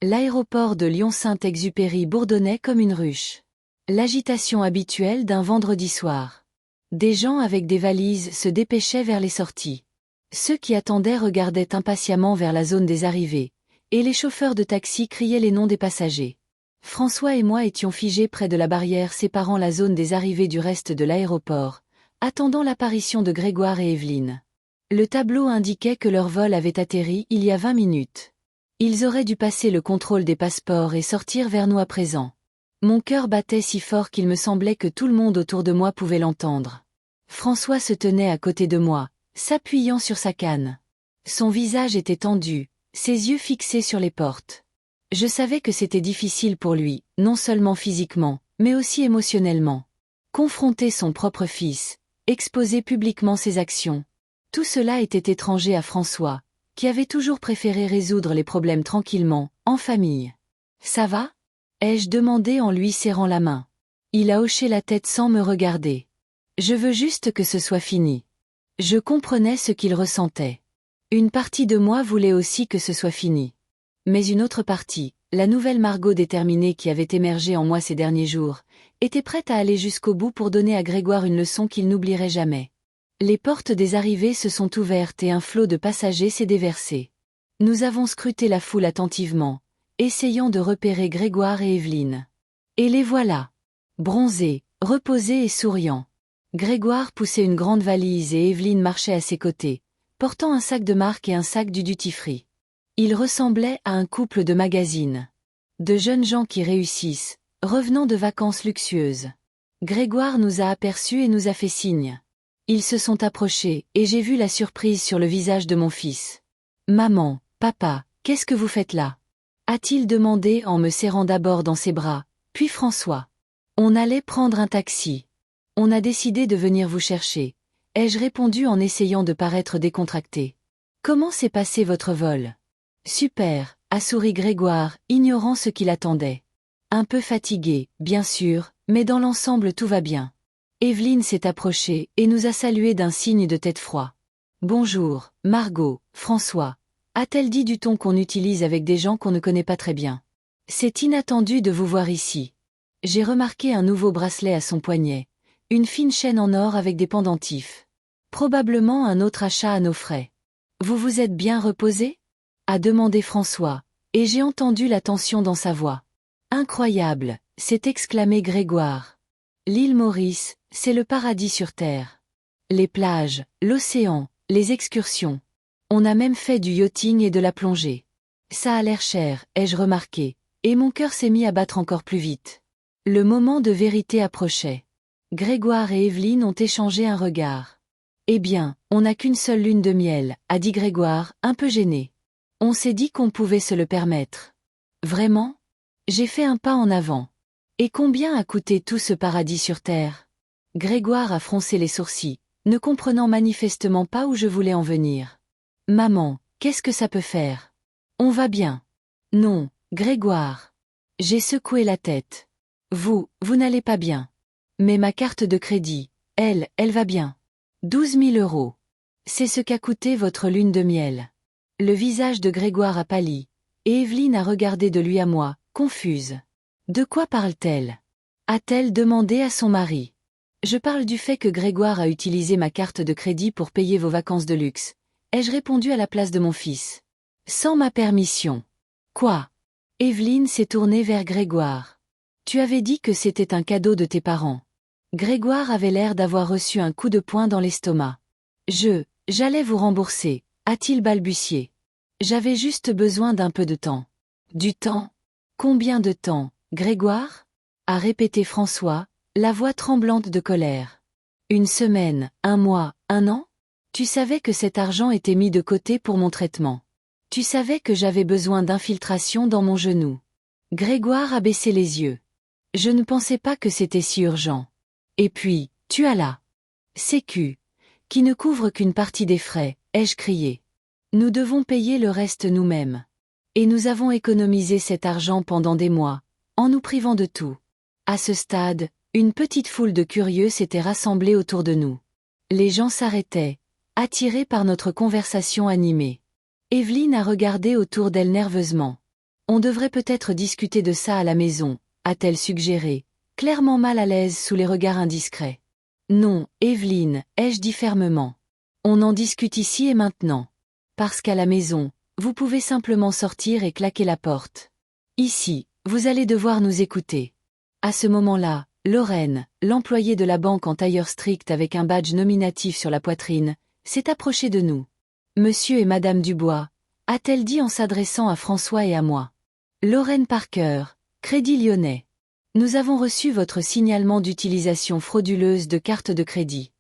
Speaker 1: L'aéroport de Lyon-Saint-Exupéry bourdonnait comme une ruche. L'agitation habituelle d'un vendredi soir. Des gens avec des valises se dépêchaient vers les sorties. Ceux qui attendaient regardaient impatiemment vers la zone des arrivées, et les chauffeurs de taxi criaient les noms des passagers. François et moi étions figés près de la barrière séparant la zone des arrivées du reste de l'aéroport, attendant l'apparition de Grégoire et Evelyne. Le tableau indiquait que leur vol avait atterri il y a 20 minutes. Ils auraient dû passer le contrôle des passeports et sortir vers nous à présent. Mon cœur battait si fort qu'il me semblait que tout le monde autour de moi pouvait l'entendre. François se tenait à côté de moi, s'appuyant sur sa canne. Son visage était tendu, ses yeux fixés sur les portes. Je savais que c'était difficile pour lui, non seulement physiquement, mais aussi émotionnellement. Confronter son propre fils, exposer publiquement ses actions. Tout cela était étranger à François, qui avait toujours préféré résoudre les problèmes tranquillement, en famille. « Ça va ?» ai-je demandé en lui serrant la main. Il a hoché la tête sans me regarder. « Je veux juste que ce soit fini. » Je comprenais ce qu'il ressentait. Une partie de moi voulait aussi que ce soit fini. Mais une autre partie, la nouvelle Margot déterminée qui avait émergé en moi ces derniers jours, était prête à aller jusqu'au bout pour donner à Grégoire une leçon qu'il n'oublierait jamais. Les portes des arrivées se sont ouvertes et un flot de passagers s'est déversé. Nous avons scruté la foule attentivement, essayant de repérer Grégoire et Evelyne. Et les voilà. Bronzés, reposés et souriants. Grégoire poussait une grande valise et Evelyne marchait à ses côtés, portant un sac de marque et un sac du duty-free. Ils ressemblaient à un couple de magazines. De jeunes gens qui réussissent, revenant de vacances luxueuses. Grégoire nous a aperçus et nous a fait signe. Ils se sont approchés, et j'ai vu la surprise sur le visage de mon fils. « Maman, papa, qu'est-ce que vous faites là ?» a-t-il demandé en me serrant d'abord dans ses bras, puis François. « On allait prendre un taxi. On a décidé de venir vous chercher, » ai-je répondu en essayant de paraître décontracté. « Comment s'est passé votre vol ?»« Super », a souri Grégoire, ignorant ce qu'il attendait. « Un peu fatigué, bien sûr, mais dans l'ensemble tout va bien. » Evelyne s'est approchée et nous a salués d'un signe de tête froid. « Bonjour, Margot, François », a-t-elle dit du ton qu'on utilise avec des gens qu'on ne connaît pas très bien. « C'est inattendu de vous voir ici. » J'ai remarqué un nouveau bracelet à son poignet, une fine chaîne en or avec des pendentifs. Probablement un autre achat à nos frais. « Vous vous êtes bien reposé ?» a demandé François, et j'ai entendu la tension dans sa voix. « Incroyable !» s'est exclamé Grégoire. « L'île Maurice, c'est le paradis sur terre. Les plages, l'océan, les excursions. On a même fait du yachting et de la plongée. Ça a l'air cher, ai-je remarqué, et mon cœur s'est mis à battre encore plus vite. Le moment de vérité approchait. Grégoire et Evelyne ont échangé un regard. Eh bien, on n'a qu'une seule lune de miel, a dit Grégoire, un peu gêné. On s'est dit qu'on pouvait se le permettre. Vraiment? J'ai fait un pas en avant. Et combien a coûté tout ce paradis sur terre? Grégoire a froncé les sourcils, ne comprenant manifestement pas où je voulais en venir. Maman, qu'est-ce que ça peut faire? On va bien. Non, Grégoire. J'ai secoué la tête. Vous n'allez pas bien. Mais ma carte de crédit, elle va bien. 12 000 euros. C'est ce qu'a coûté votre lune de miel. Le visage de Grégoire a pâli, et Evelyne a regardé de lui à moi, confuse. De quoi parle-t-elle? A-t-elle demandé à son mari? Je parle du fait que Grégoire a utilisé ma carte de crédit pour payer vos vacances de luxe. Ai-je répondu à la place de mon fils? Sans ma permission. Quoi? Evelyne s'est tournée vers Grégoire. Tu avais dit que c'était un cadeau de tes parents. Grégoire avait l'air d'avoir reçu un coup de poing dans l'estomac. J'allais vous rembourser, a-t-il balbutié. J'avais juste besoin d'un peu de temps. Du temps? Combien de temps, Grégoire? A répété François, la voix tremblante de colère. Une semaine, un mois, un an? Tu savais que cet argent était mis de côté pour mon traitement. Tu savais que j'avais besoin d'infiltration dans mon genou. Grégoire a baissé les yeux. Je ne pensais pas que c'était si urgent. Et puis, tu as la Sécu, qui ne couvre qu'une partie des frais, ai-je crié. Nous devons payer le reste nous-mêmes. Et nous avons économisé cet argent pendant des mois, en nous privant de tout. À ce stade, une petite foule de curieux s'était rassemblée autour de nous. Les gens s'arrêtaient, attirés par notre conversation animée. Evelyne a regardé autour d'elle nerveusement. On devrait peut-être discuter de ça à la maison, a-t-elle suggéré, clairement mal à l'aise sous les regards indiscrets. Non, Evelyne, ai-je dit fermement. On en discute ici et maintenant. Parce qu'à la maison, vous pouvez simplement sortir et claquer la porte. Ici, vous allez devoir nous écouter. À ce moment-là, Lorraine, l'employée de la banque en tailleur strict avec un badge nominatif sur la poitrine, s'est approchée de nous. Monsieur et Madame Dubois, a-t-elle dit en s'adressant à François et à moi. Lorraine Parker, Crédit Lyonnais. Nous avons reçu votre signalement d'utilisation frauduleuse de carte de crédit.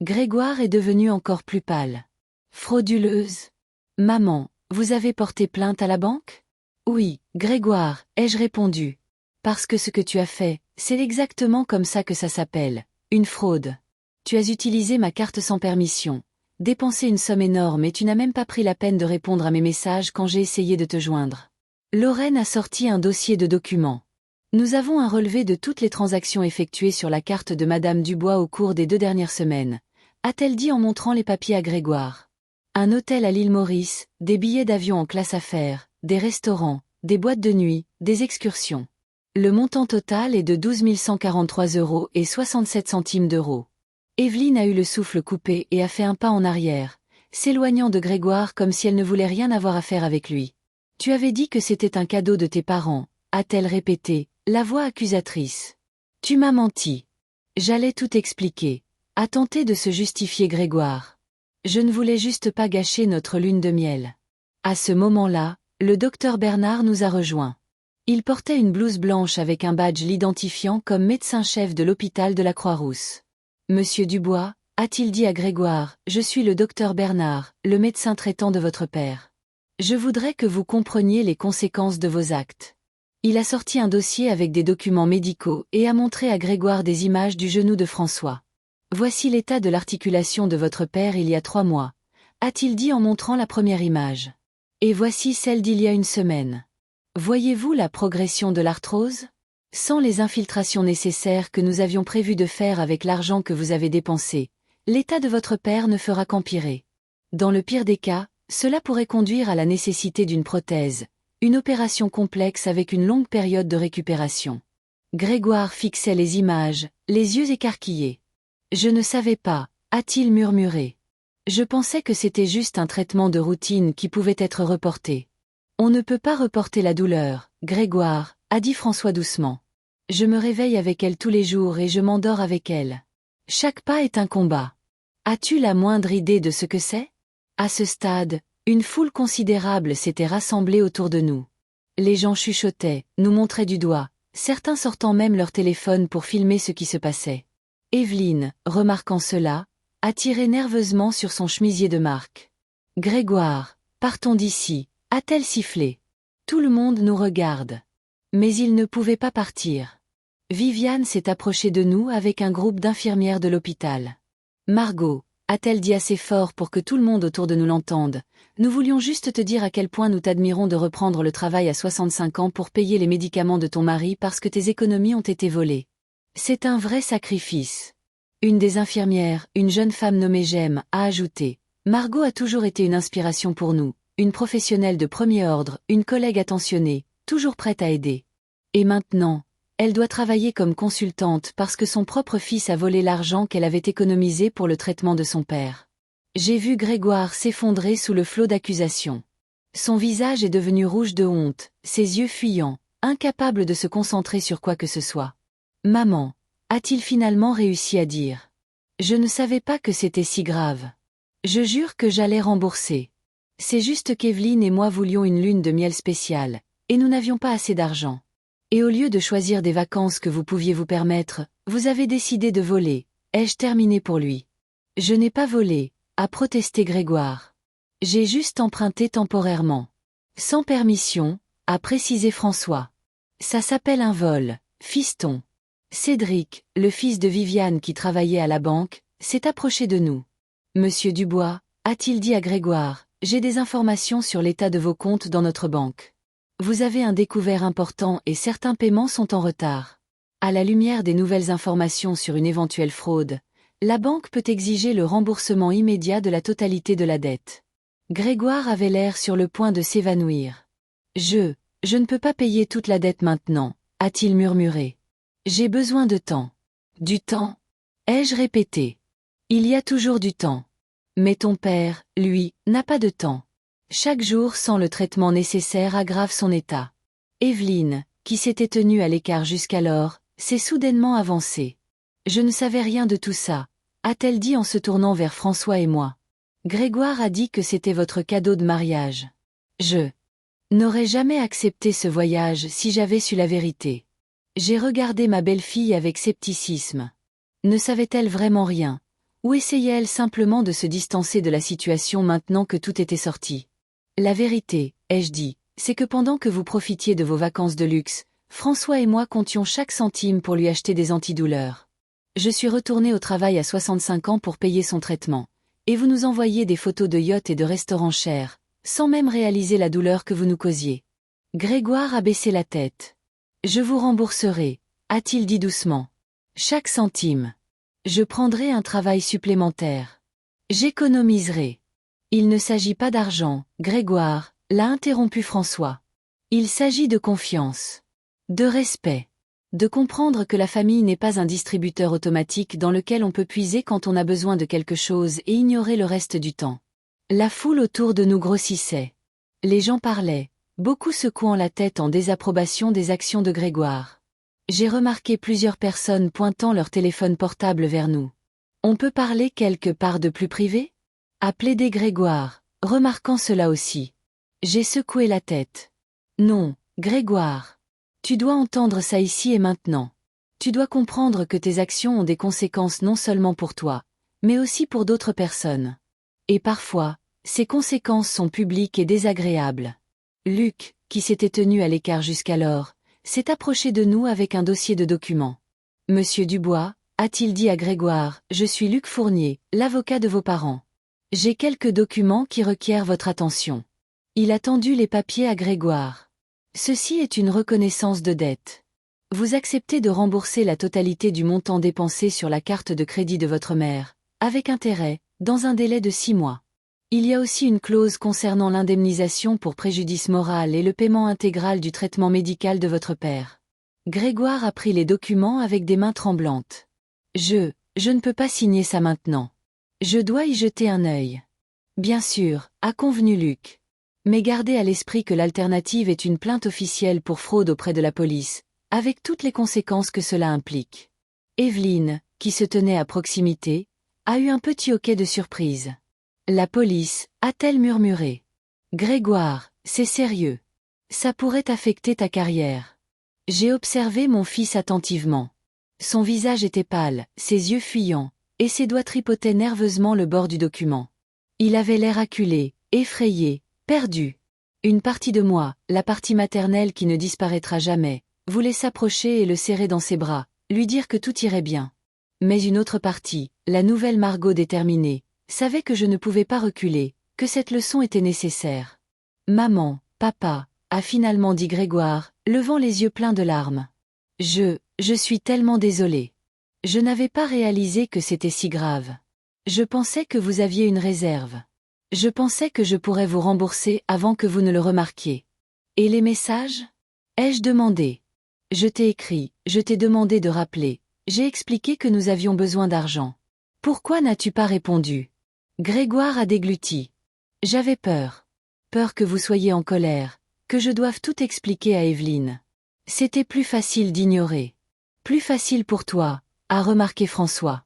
Speaker 1: Grégoire est devenu encore plus pâle. Frauduleuse? Maman, vous avez porté plainte à la banque? Oui, Grégoire, ai-je répondu. Parce que ce que tu as fait, c'est exactement comme ça que ça s'appelle, une fraude. Tu as utilisé ma carte sans permission, dépensé une somme énorme et tu n'as même pas pris la peine de répondre à mes messages quand j'ai essayé de te joindre. Lorraine a sorti un dossier de documents. Nous avons un relevé de toutes les transactions effectuées sur la carte de Madame Dubois au cours des 2 dernières semaines, a-t-elle dit en montrant les papiers à Grégoire. Un hôtel à l'île Maurice, des billets d'avion en classe affaires, des restaurants, des boîtes de nuit, des excursions. Le montant total est de 12 143 € et 67 centimes d'euros. Evelyne a eu le souffle coupé et a fait un pas en arrière, s'éloignant de Grégoire comme si elle ne voulait rien avoir à faire avec lui. Tu avais dit que c'était un cadeau de tes parents, a-t-elle répété, la voix accusatrice. Tu m'as menti. J'allais tout expliquer, a tenté de se justifier Grégoire. Je ne voulais juste pas gâcher notre lune de miel. À ce moment-là, le docteur Bernard nous a rejoints. Il portait une blouse blanche avec un badge l'identifiant comme médecin-chef de l'hôpital de la Croix-Rousse. Monsieur Dubois, a-t-il dit à Grégoire, je suis le docteur Bernard, le médecin traitant de votre père. Je voudrais que vous compreniez les conséquences de vos actes. Il a sorti un dossier avec des documents médicaux et a montré à Grégoire des images du genou de François. Voici l'état de l'articulation de votre père il y a 3 mois, a-t-il dit en montrant la première image. Et voici celle d'il y a une semaine. Voyez-vous la progression de l'arthrose? Sans les infiltrations nécessaires que nous avions prévu de faire avec l'argent que vous avez dépensé, l'état de votre père ne fera qu'empirer. Dans le pire des cas, cela pourrait conduire à la nécessité d'une prothèse, une opération complexe avec une longue période de récupération. Grégoire fixait les images, les yeux écarquillés. Je ne savais pas, a-t-il murmuré. Je pensais que c'était juste un traitement de routine qui pouvait être reporté. On ne peut pas reporter la douleur, Grégoire, a dit François doucement. Je me réveille avec elle tous les jours et je m'endors avec elle. Chaque pas est un combat. As-tu la moindre idée de ce que c'est? À ce stade, une foule considérable s'était rassemblée autour de nous. Les gens chuchotaient, nous montraient du doigt, certains sortant même leur téléphone pour filmer ce qui se passait. Evelyne, remarquant cela, a tiré nerveusement sur son chemisier de marque. Grégoire, partons d'ici, a-t-elle sifflé. Tout le monde nous regarde. Mais il ne pouvait pas partir. Viviane s'est approchée de nous avec un groupe d'infirmières de l'hôpital. Margot, a-t-elle dit assez fort pour que tout le monde autour de nous l'entende, nous voulions juste te dire à quel point nous t'admirons de reprendre le travail à 65 ans pour payer les médicaments de ton mari parce que tes économies ont été volées. C'est un vrai sacrifice. Une des infirmières, une jeune femme nommée Jem, a ajouté. Margot a toujours été une inspiration pour nous, une professionnelle de premier ordre, une collègue attentionnée, toujours prête à aider. Et maintenant, elle doit travailler comme consultante parce que son propre fils a volé l'argent qu'elle avait économisé pour le traitement de son père. J'ai vu Grégoire s'effondrer sous le flot d'accusations. Son visage est devenu rouge de honte, ses yeux fuyants, incapable de se concentrer sur quoi que ce soit. Maman, a-t-il finalement réussi à dire. Je ne savais pas que c'était si grave. Je jure que j'allais rembourser. C'est juste qu'Evelyne et moi voulions une lune de miel spéciale, et nous n'avions pas assez d'argent. Et au lieu de choisir des vacances que vous pouviez vous permettre, vous avez décidé de voler. Ai-je terminé pour lui? Je n'ai pas volé, a protesté Grégoire. J'ai juste emprunté temporairement. Sans permission, a précisé François. Ça s'appelle un vol, fiston. Cédric, le fils de Viviane qui travaillait à la banque, s'est approché de nous. Monsieur Dubois, a-t-il dit à Grégoire, j'ai des informations sur l'état de vos comptes dans notre banque. Vous avez un découvert important et certains paiements sont en retard. À la lumière des nouvelles informations sur une éventuelle fraude, la banque peut exiger le remboursement immédiat de la totalité de la dette. Grégoire avait l'air sur le point de s'évanouir. Je ne peux pas payer toute la dette maintenant, a-t-il murmuré. J'ai besoin de temps. Du temps? Ai-je répété. Il y a toujours du temps. Mais ton père, lui, n'a pas de temps. Chaque jour sans le traitement nécessaire aggrave son état. Evelyne, qui s'était tenue à l'écart jusqu'alors, s'est soudainement avancée. Je ne savais rien de tout ça, a-t-elle dit en se tournant vers François et moi. Grégoire a dit que c'était votre cadeau de mariage. Je n'aurais jamais accepté ce voyage si j'avais su la vérité. J'ai regardé ma belle-fille avec scepticisme. Ne savait-elle vraiment rien? Ou essayait-elle simplement de se distancer de la situation maintenant que tout était sorti? La vérité, ai-je dit, c'est que pendant que vous profitiez de vos vacances de luxe, François et moi comptions chaque centime pour lui acheter des antidouleurs. Je suis retournée au travail à 65 ans pour payer son traitement. Et vous nous envoyez des photos de yachts et de restaurants chers, sans même réaliser la douleur que vous nous causiez. Grégoire a baissé la tête. Je vous rembourserai, a-t-il dit doucement. Chaque centime. Je prendrai un travail supplémentaire. J'économiserai. Il ne s'agit pas d'argent, Grégoire, l'a interrompu François. Il s'agit de confiance. De respect. De comprendre que la famille n'est pas un distributeur automatique dans lequel on peut puiser quand on a besoin de quelque chose et ignorer le reste du temps. La foule autour de nous grossissait. Les gens parlaient, beaucoup secouant la tête en désapprobation des actions de Grégoire. J'ai remarqué plusieurs personnes pointant leur téléphone portable vers nous. On peut parler quelque part de plus privé? A plaidé Grégoire, remarquant cela aussi. J'ai secoué la tête. Non, Grégoire. Tu dois entendre ça ici et maintenant. Tu dois comprendre que tes actions ont des conséquences non seulement pour toi, mais aussi pour d'autres personnes. Et parfois, ces conséquences sont publiques et désagréables. Luc, qui s'était tenu à l'écart jusqu'alors, s'est approché de nous avec un dossier de documents. Monsieur Dubois, a-t-il dit à Grégoire, je suis Luc Fournier, l'avocat de vos parents. J'ai quelques documents qui requièrent votre attention. Il a tendu les papiers à Grégoire. Ceci est une reconnaissance de dette. Vous acceptez de rembourser la totalité du montant dépensé sur la carte de crédit de votre mère, avec intérêt, dans un délai de 6 mois. Il y a aussi une clause concernant l'indemnisation pour préjudice moral et le paiement intégral du traitement médical de votre père. Grégoire a pris les documents avec des mains tremblantes. Je ne peux pas signer ça maintenant. Je dois y jeter un œil. Bien sûr, a convenu Luc. Mais gardez à l'esprit que l'alternative est une plainte officielle pour fraude auprès de la police, avec toutes les conséquences que cela implique. Evelyne, qui se tenait à proximité, a eu un petit hoquet de surprise. La police, a-t-elle murmuré. Grégoire, c'est sérieux. Ça pourrait affecter ta carrière. J'ai observé mon fils attentivement. Son visage était pâle, ses yeux fuyants, et ses doigts tripotaient nerveusement le bord du document. Il avait l'air acculé, effrayé, perdu. Une partie de moi, la partie maternelle qui ne disparaîtra jamais, voulait s'approcher et le serrer dans ses bras, lui dire que tout irait bien. Mais une autre partie, la nouvelle Margot déterminée, savait que je ne pouvais pas reculer, que cette leçon était nécessaire. Maman, papa, a finalement dit Grégoire, levant les yeux pleins de larmes. Je suis tellement désolée. Je n'avais pas réalisé que c'était si grave. Je pensais que vous aviez une réserve. Je pensais que je pourrais vous rembourser avant que vous ne le remarquiez. Et les messages? Ai-je demandé? Je t'ai écrit, je t'ai demandé de rappeler. J'ai expliqué que nous avions besoin d'argent. Pourquoi n'as-tu pas répondu? Grégoire a dégluti. J'avais peur. Peur que vous soyez en colère, que je doive tout expliquer à Evelyne. C'était plus facile d'ignorer. Plus facile pour toi, a remarqué François.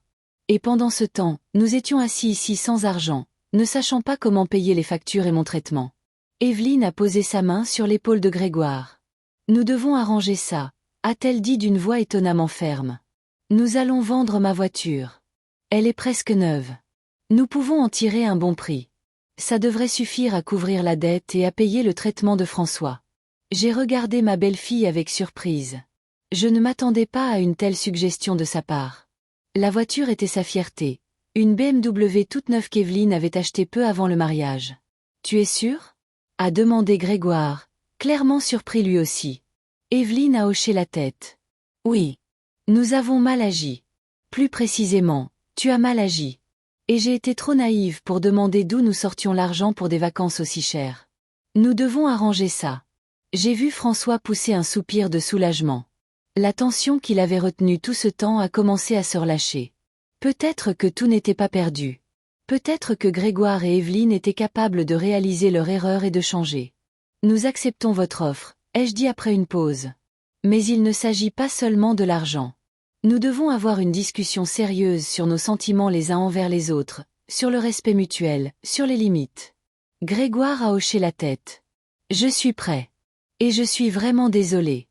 Speaker 1: Et pendant ce temps, nous étions assis ici sans argent, ne sachant pas comment payer les factures et mon traitement. Evelyne a posé sa main sur l'épaule de Grégoire. Nous devons arranger ça, a-t-elle dit d'une voix étonnamment ferme. Nous allons vendre ma voiture. Elle est presque neuve. Nous pouvons en tirer un bon prix. Ça devrait suffire à couvrir la dette et à payer le traitement de François. J'ai regardé ma belle-fille avec surprise. Je ne m'attendais pas à une telle suggestion de sa part. La voiture était sa fierté, une BMW toute neuve qu'Evelyne avait achetée peu avant le mariage. Tu es sûr? A demandé Grégoire, clairement surpris lui aussi. Evelyne a hoché la tête. Oui. Nous avons mal agi. Plus précisément, tu as mal agi. Et j'ai été trop naïve pour demander d'où nous sortions l'argent pour des vacances aussi chères. Nous devons arranger ça. J'ai vu François pousser un soupir de soulagement. La tension qu'il avait retenue tout ce temps a commencé à se relâcher. Peut-être que tout n'était pas perdu. Peut-être que Grégoire et Evelyne étaient capables de réaliser leur erreur et de changer. Nous acceptons votre offre, ai-je dit après une pause. Mais il ne s'agit pas seulement de l'argent. Nous devons avoir une discussion sérieuse sur nos sentiments les uns envers les autres, sur le respect mutuel, sur les limites. Grégoire a hoché la tête. Je suis prêt. Et je suis vraiment désolé.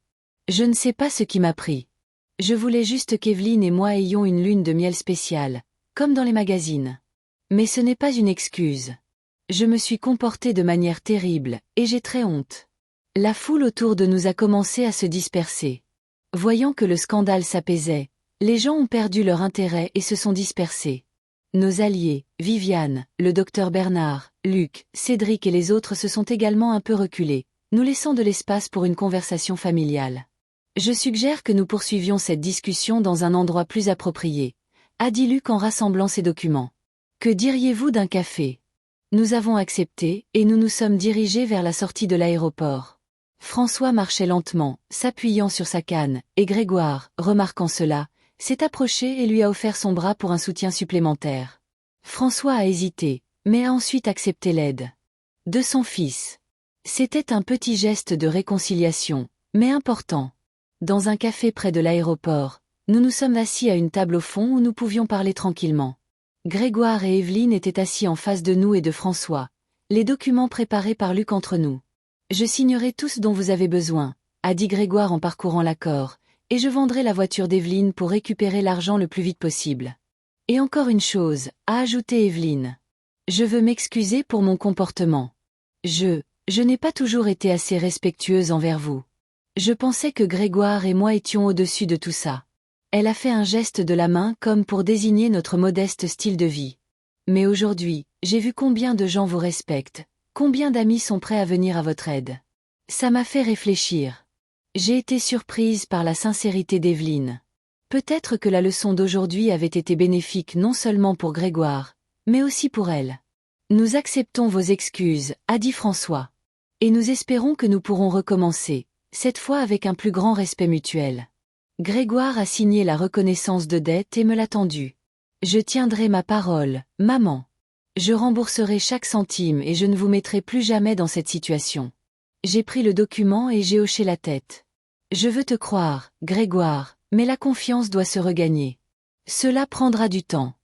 Speaker 1: Je ne sais pas ce qui m'a pris. Je voulais juste qu'Evelyne et moi ayons une lune de miel spéciale, comme dans les magazines. Mais ce n'est pas une excuse. Je me suis comportée de manière terrible, et j'ai très honte. La foule autour de nous a commencé à se disperser. Voyant que le scandale s'apaisait, les gens ont perdu leur intérêt et se sont dispersés. Nos alliés, Viviane, le docteur Bernard, Luc, Cédric et les autres se sont également un peu reculés, nous laissant de l'espace pour une conversation familiale. Je suggère que nous poursuivions cette discussion dans un endroit plus approprié, a dit Luc en rassemblant ses documents. Que diriez-vous d'un café? Nous avons accepté, et nous nous sommes dirigés vers la sortie de l'aéroport. François marchait lentement, s'appuyant sur sa canne, et Grégoire, remarquant cela, s'est approché et lui a offert son bras pour un soutien supplémentaire. François a hésité, mais a ensuite accepté l'aide de son fils. C'était un petit geste de réconciliation, mais important. Dans un café près de l'aéroport, nous nous sommes assis à une table au fond où nous pouvions parler tranquillement. Grégoire et Evelyne étaient assis en face de nous et de François, les documents préparés par Luc entre nous. Je signerai tout ce dont vous avez besoin, a dit Grégoire en parcourant l'accord, et je vendrai la voiture d'Evelyne pour récupérer l'argent le plus vite possible. Et encore une chose, a ajouté Evelyne. Je veux m'excuser pour mon comportement. Je n'ai pas toujours été assez respectueuse envers vous. Je pensais que Grégoire et moi étions au-dessus de tout ça. Elle a fait un geste de la main comme pour désigner notre modeste style de vie. Mais aujourd'hui, j'ai vu combien de gens vous respectent, combien d'amis sont prêts à venir à votre aide. Ça m'a fait réfléchir. J'ai été surprise par la sincérité d'Evelyne. Peut-être que la leçon d'aujourd'hui avait été bénéfique non seulement pour Grégoire, mais aussi pour elle. Nous acceptons vos excuses, a dit François. Et nous espérons que nous pourrons recommencer, cette fois avec un plus grand respect mutuel. Grégoire a signé la reconnaissance de dette et me l'a tendue. Je tiendrai ma parole, maman. Je rembourserai chaque centime et je ne vous mettrai plus jamais dans cette situation. J'ai pris le document et j'ai hoché la tête. Je veux te croire, Grégoire, mais la confiance doit se regagner. Cela prendra du temps.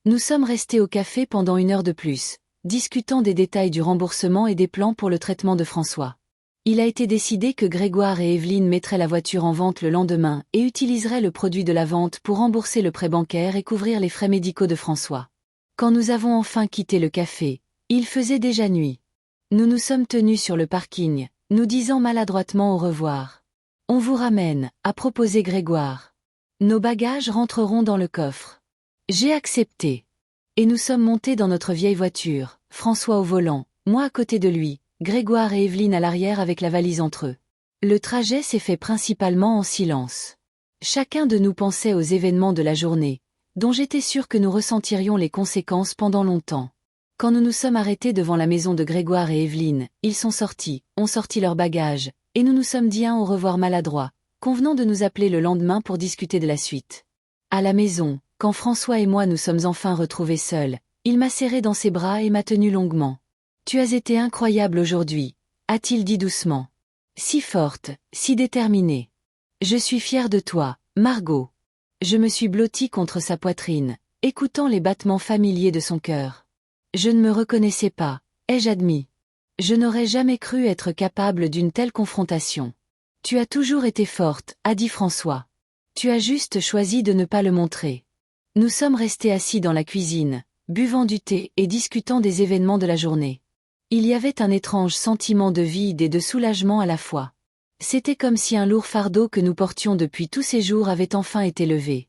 Speaker 1: Nous sommes restés au café pendant 1 heure de plus, discutant des détails du remboursement et des plans pour le traitement de François. Il a été décidé que Grégoire et Evelyne mettraient la voiture en vente le lendemain et utiliseraient le produit de la vente pour rembourser le prêt bancaire et couvrir les frais médicaux de François. Quand nous avons enfin quitté le café, il faisait déjà nuit. Nous nous sommes tenus sur le parking, nous disant maladroitement au revoir. On vous ramène, a proposé Grégoire. Nos bagages rentreront dans le coffre. J'ai accepté. Et nous sommes montés dans notre vieille voiture, François au volant, moi à côté de lui, Grégoire et Evelyne à l'arrière avec la valise entre eux. Le trajet s'est fait principalement en silence. Chacun de nous pensait aux événements de la journée, dont j'étais sûr que nous ressentirions les conséquences pendant longtemps. Quand nous nous sommes arrêtés devant la maison de Grégoire et Evelyne, ils sont sortis, ont sorti leurs bagages, et nous nous sommes dit un au revoir maladroit, convenant de nous appeler le lendemain pour discuter de la suite. À la maison, quand François et moi nous sommes enfin retrouvés seuls, il m'a serré dans ses bras et m'a tenu longuement. « Tu as été incroyable aujourd'hui », a-t-il dit doucement. « Si forte, si déterminée. Je suis fière de toi, Margot. » Je me suis blottie contre sa poitrine, écoutant les battements familiers de son cœur. Je ne me reconnaissais pas, ai-je admis. Je n'aurais jamais cru être capable d'une telle confrontation. « Tu as toujours été forte, a dit François. Tu as juste choisi de ne pas le montrer. » Nous sommes restés assis dans la cuisine, buvant du thé et discutant des événements de la journée. Il y avait un étrange sentiment de vide et de soulagement à la fois. C'était comme si un lourd fardeau que nous portions depuis tous ces jours avait enfin été levé.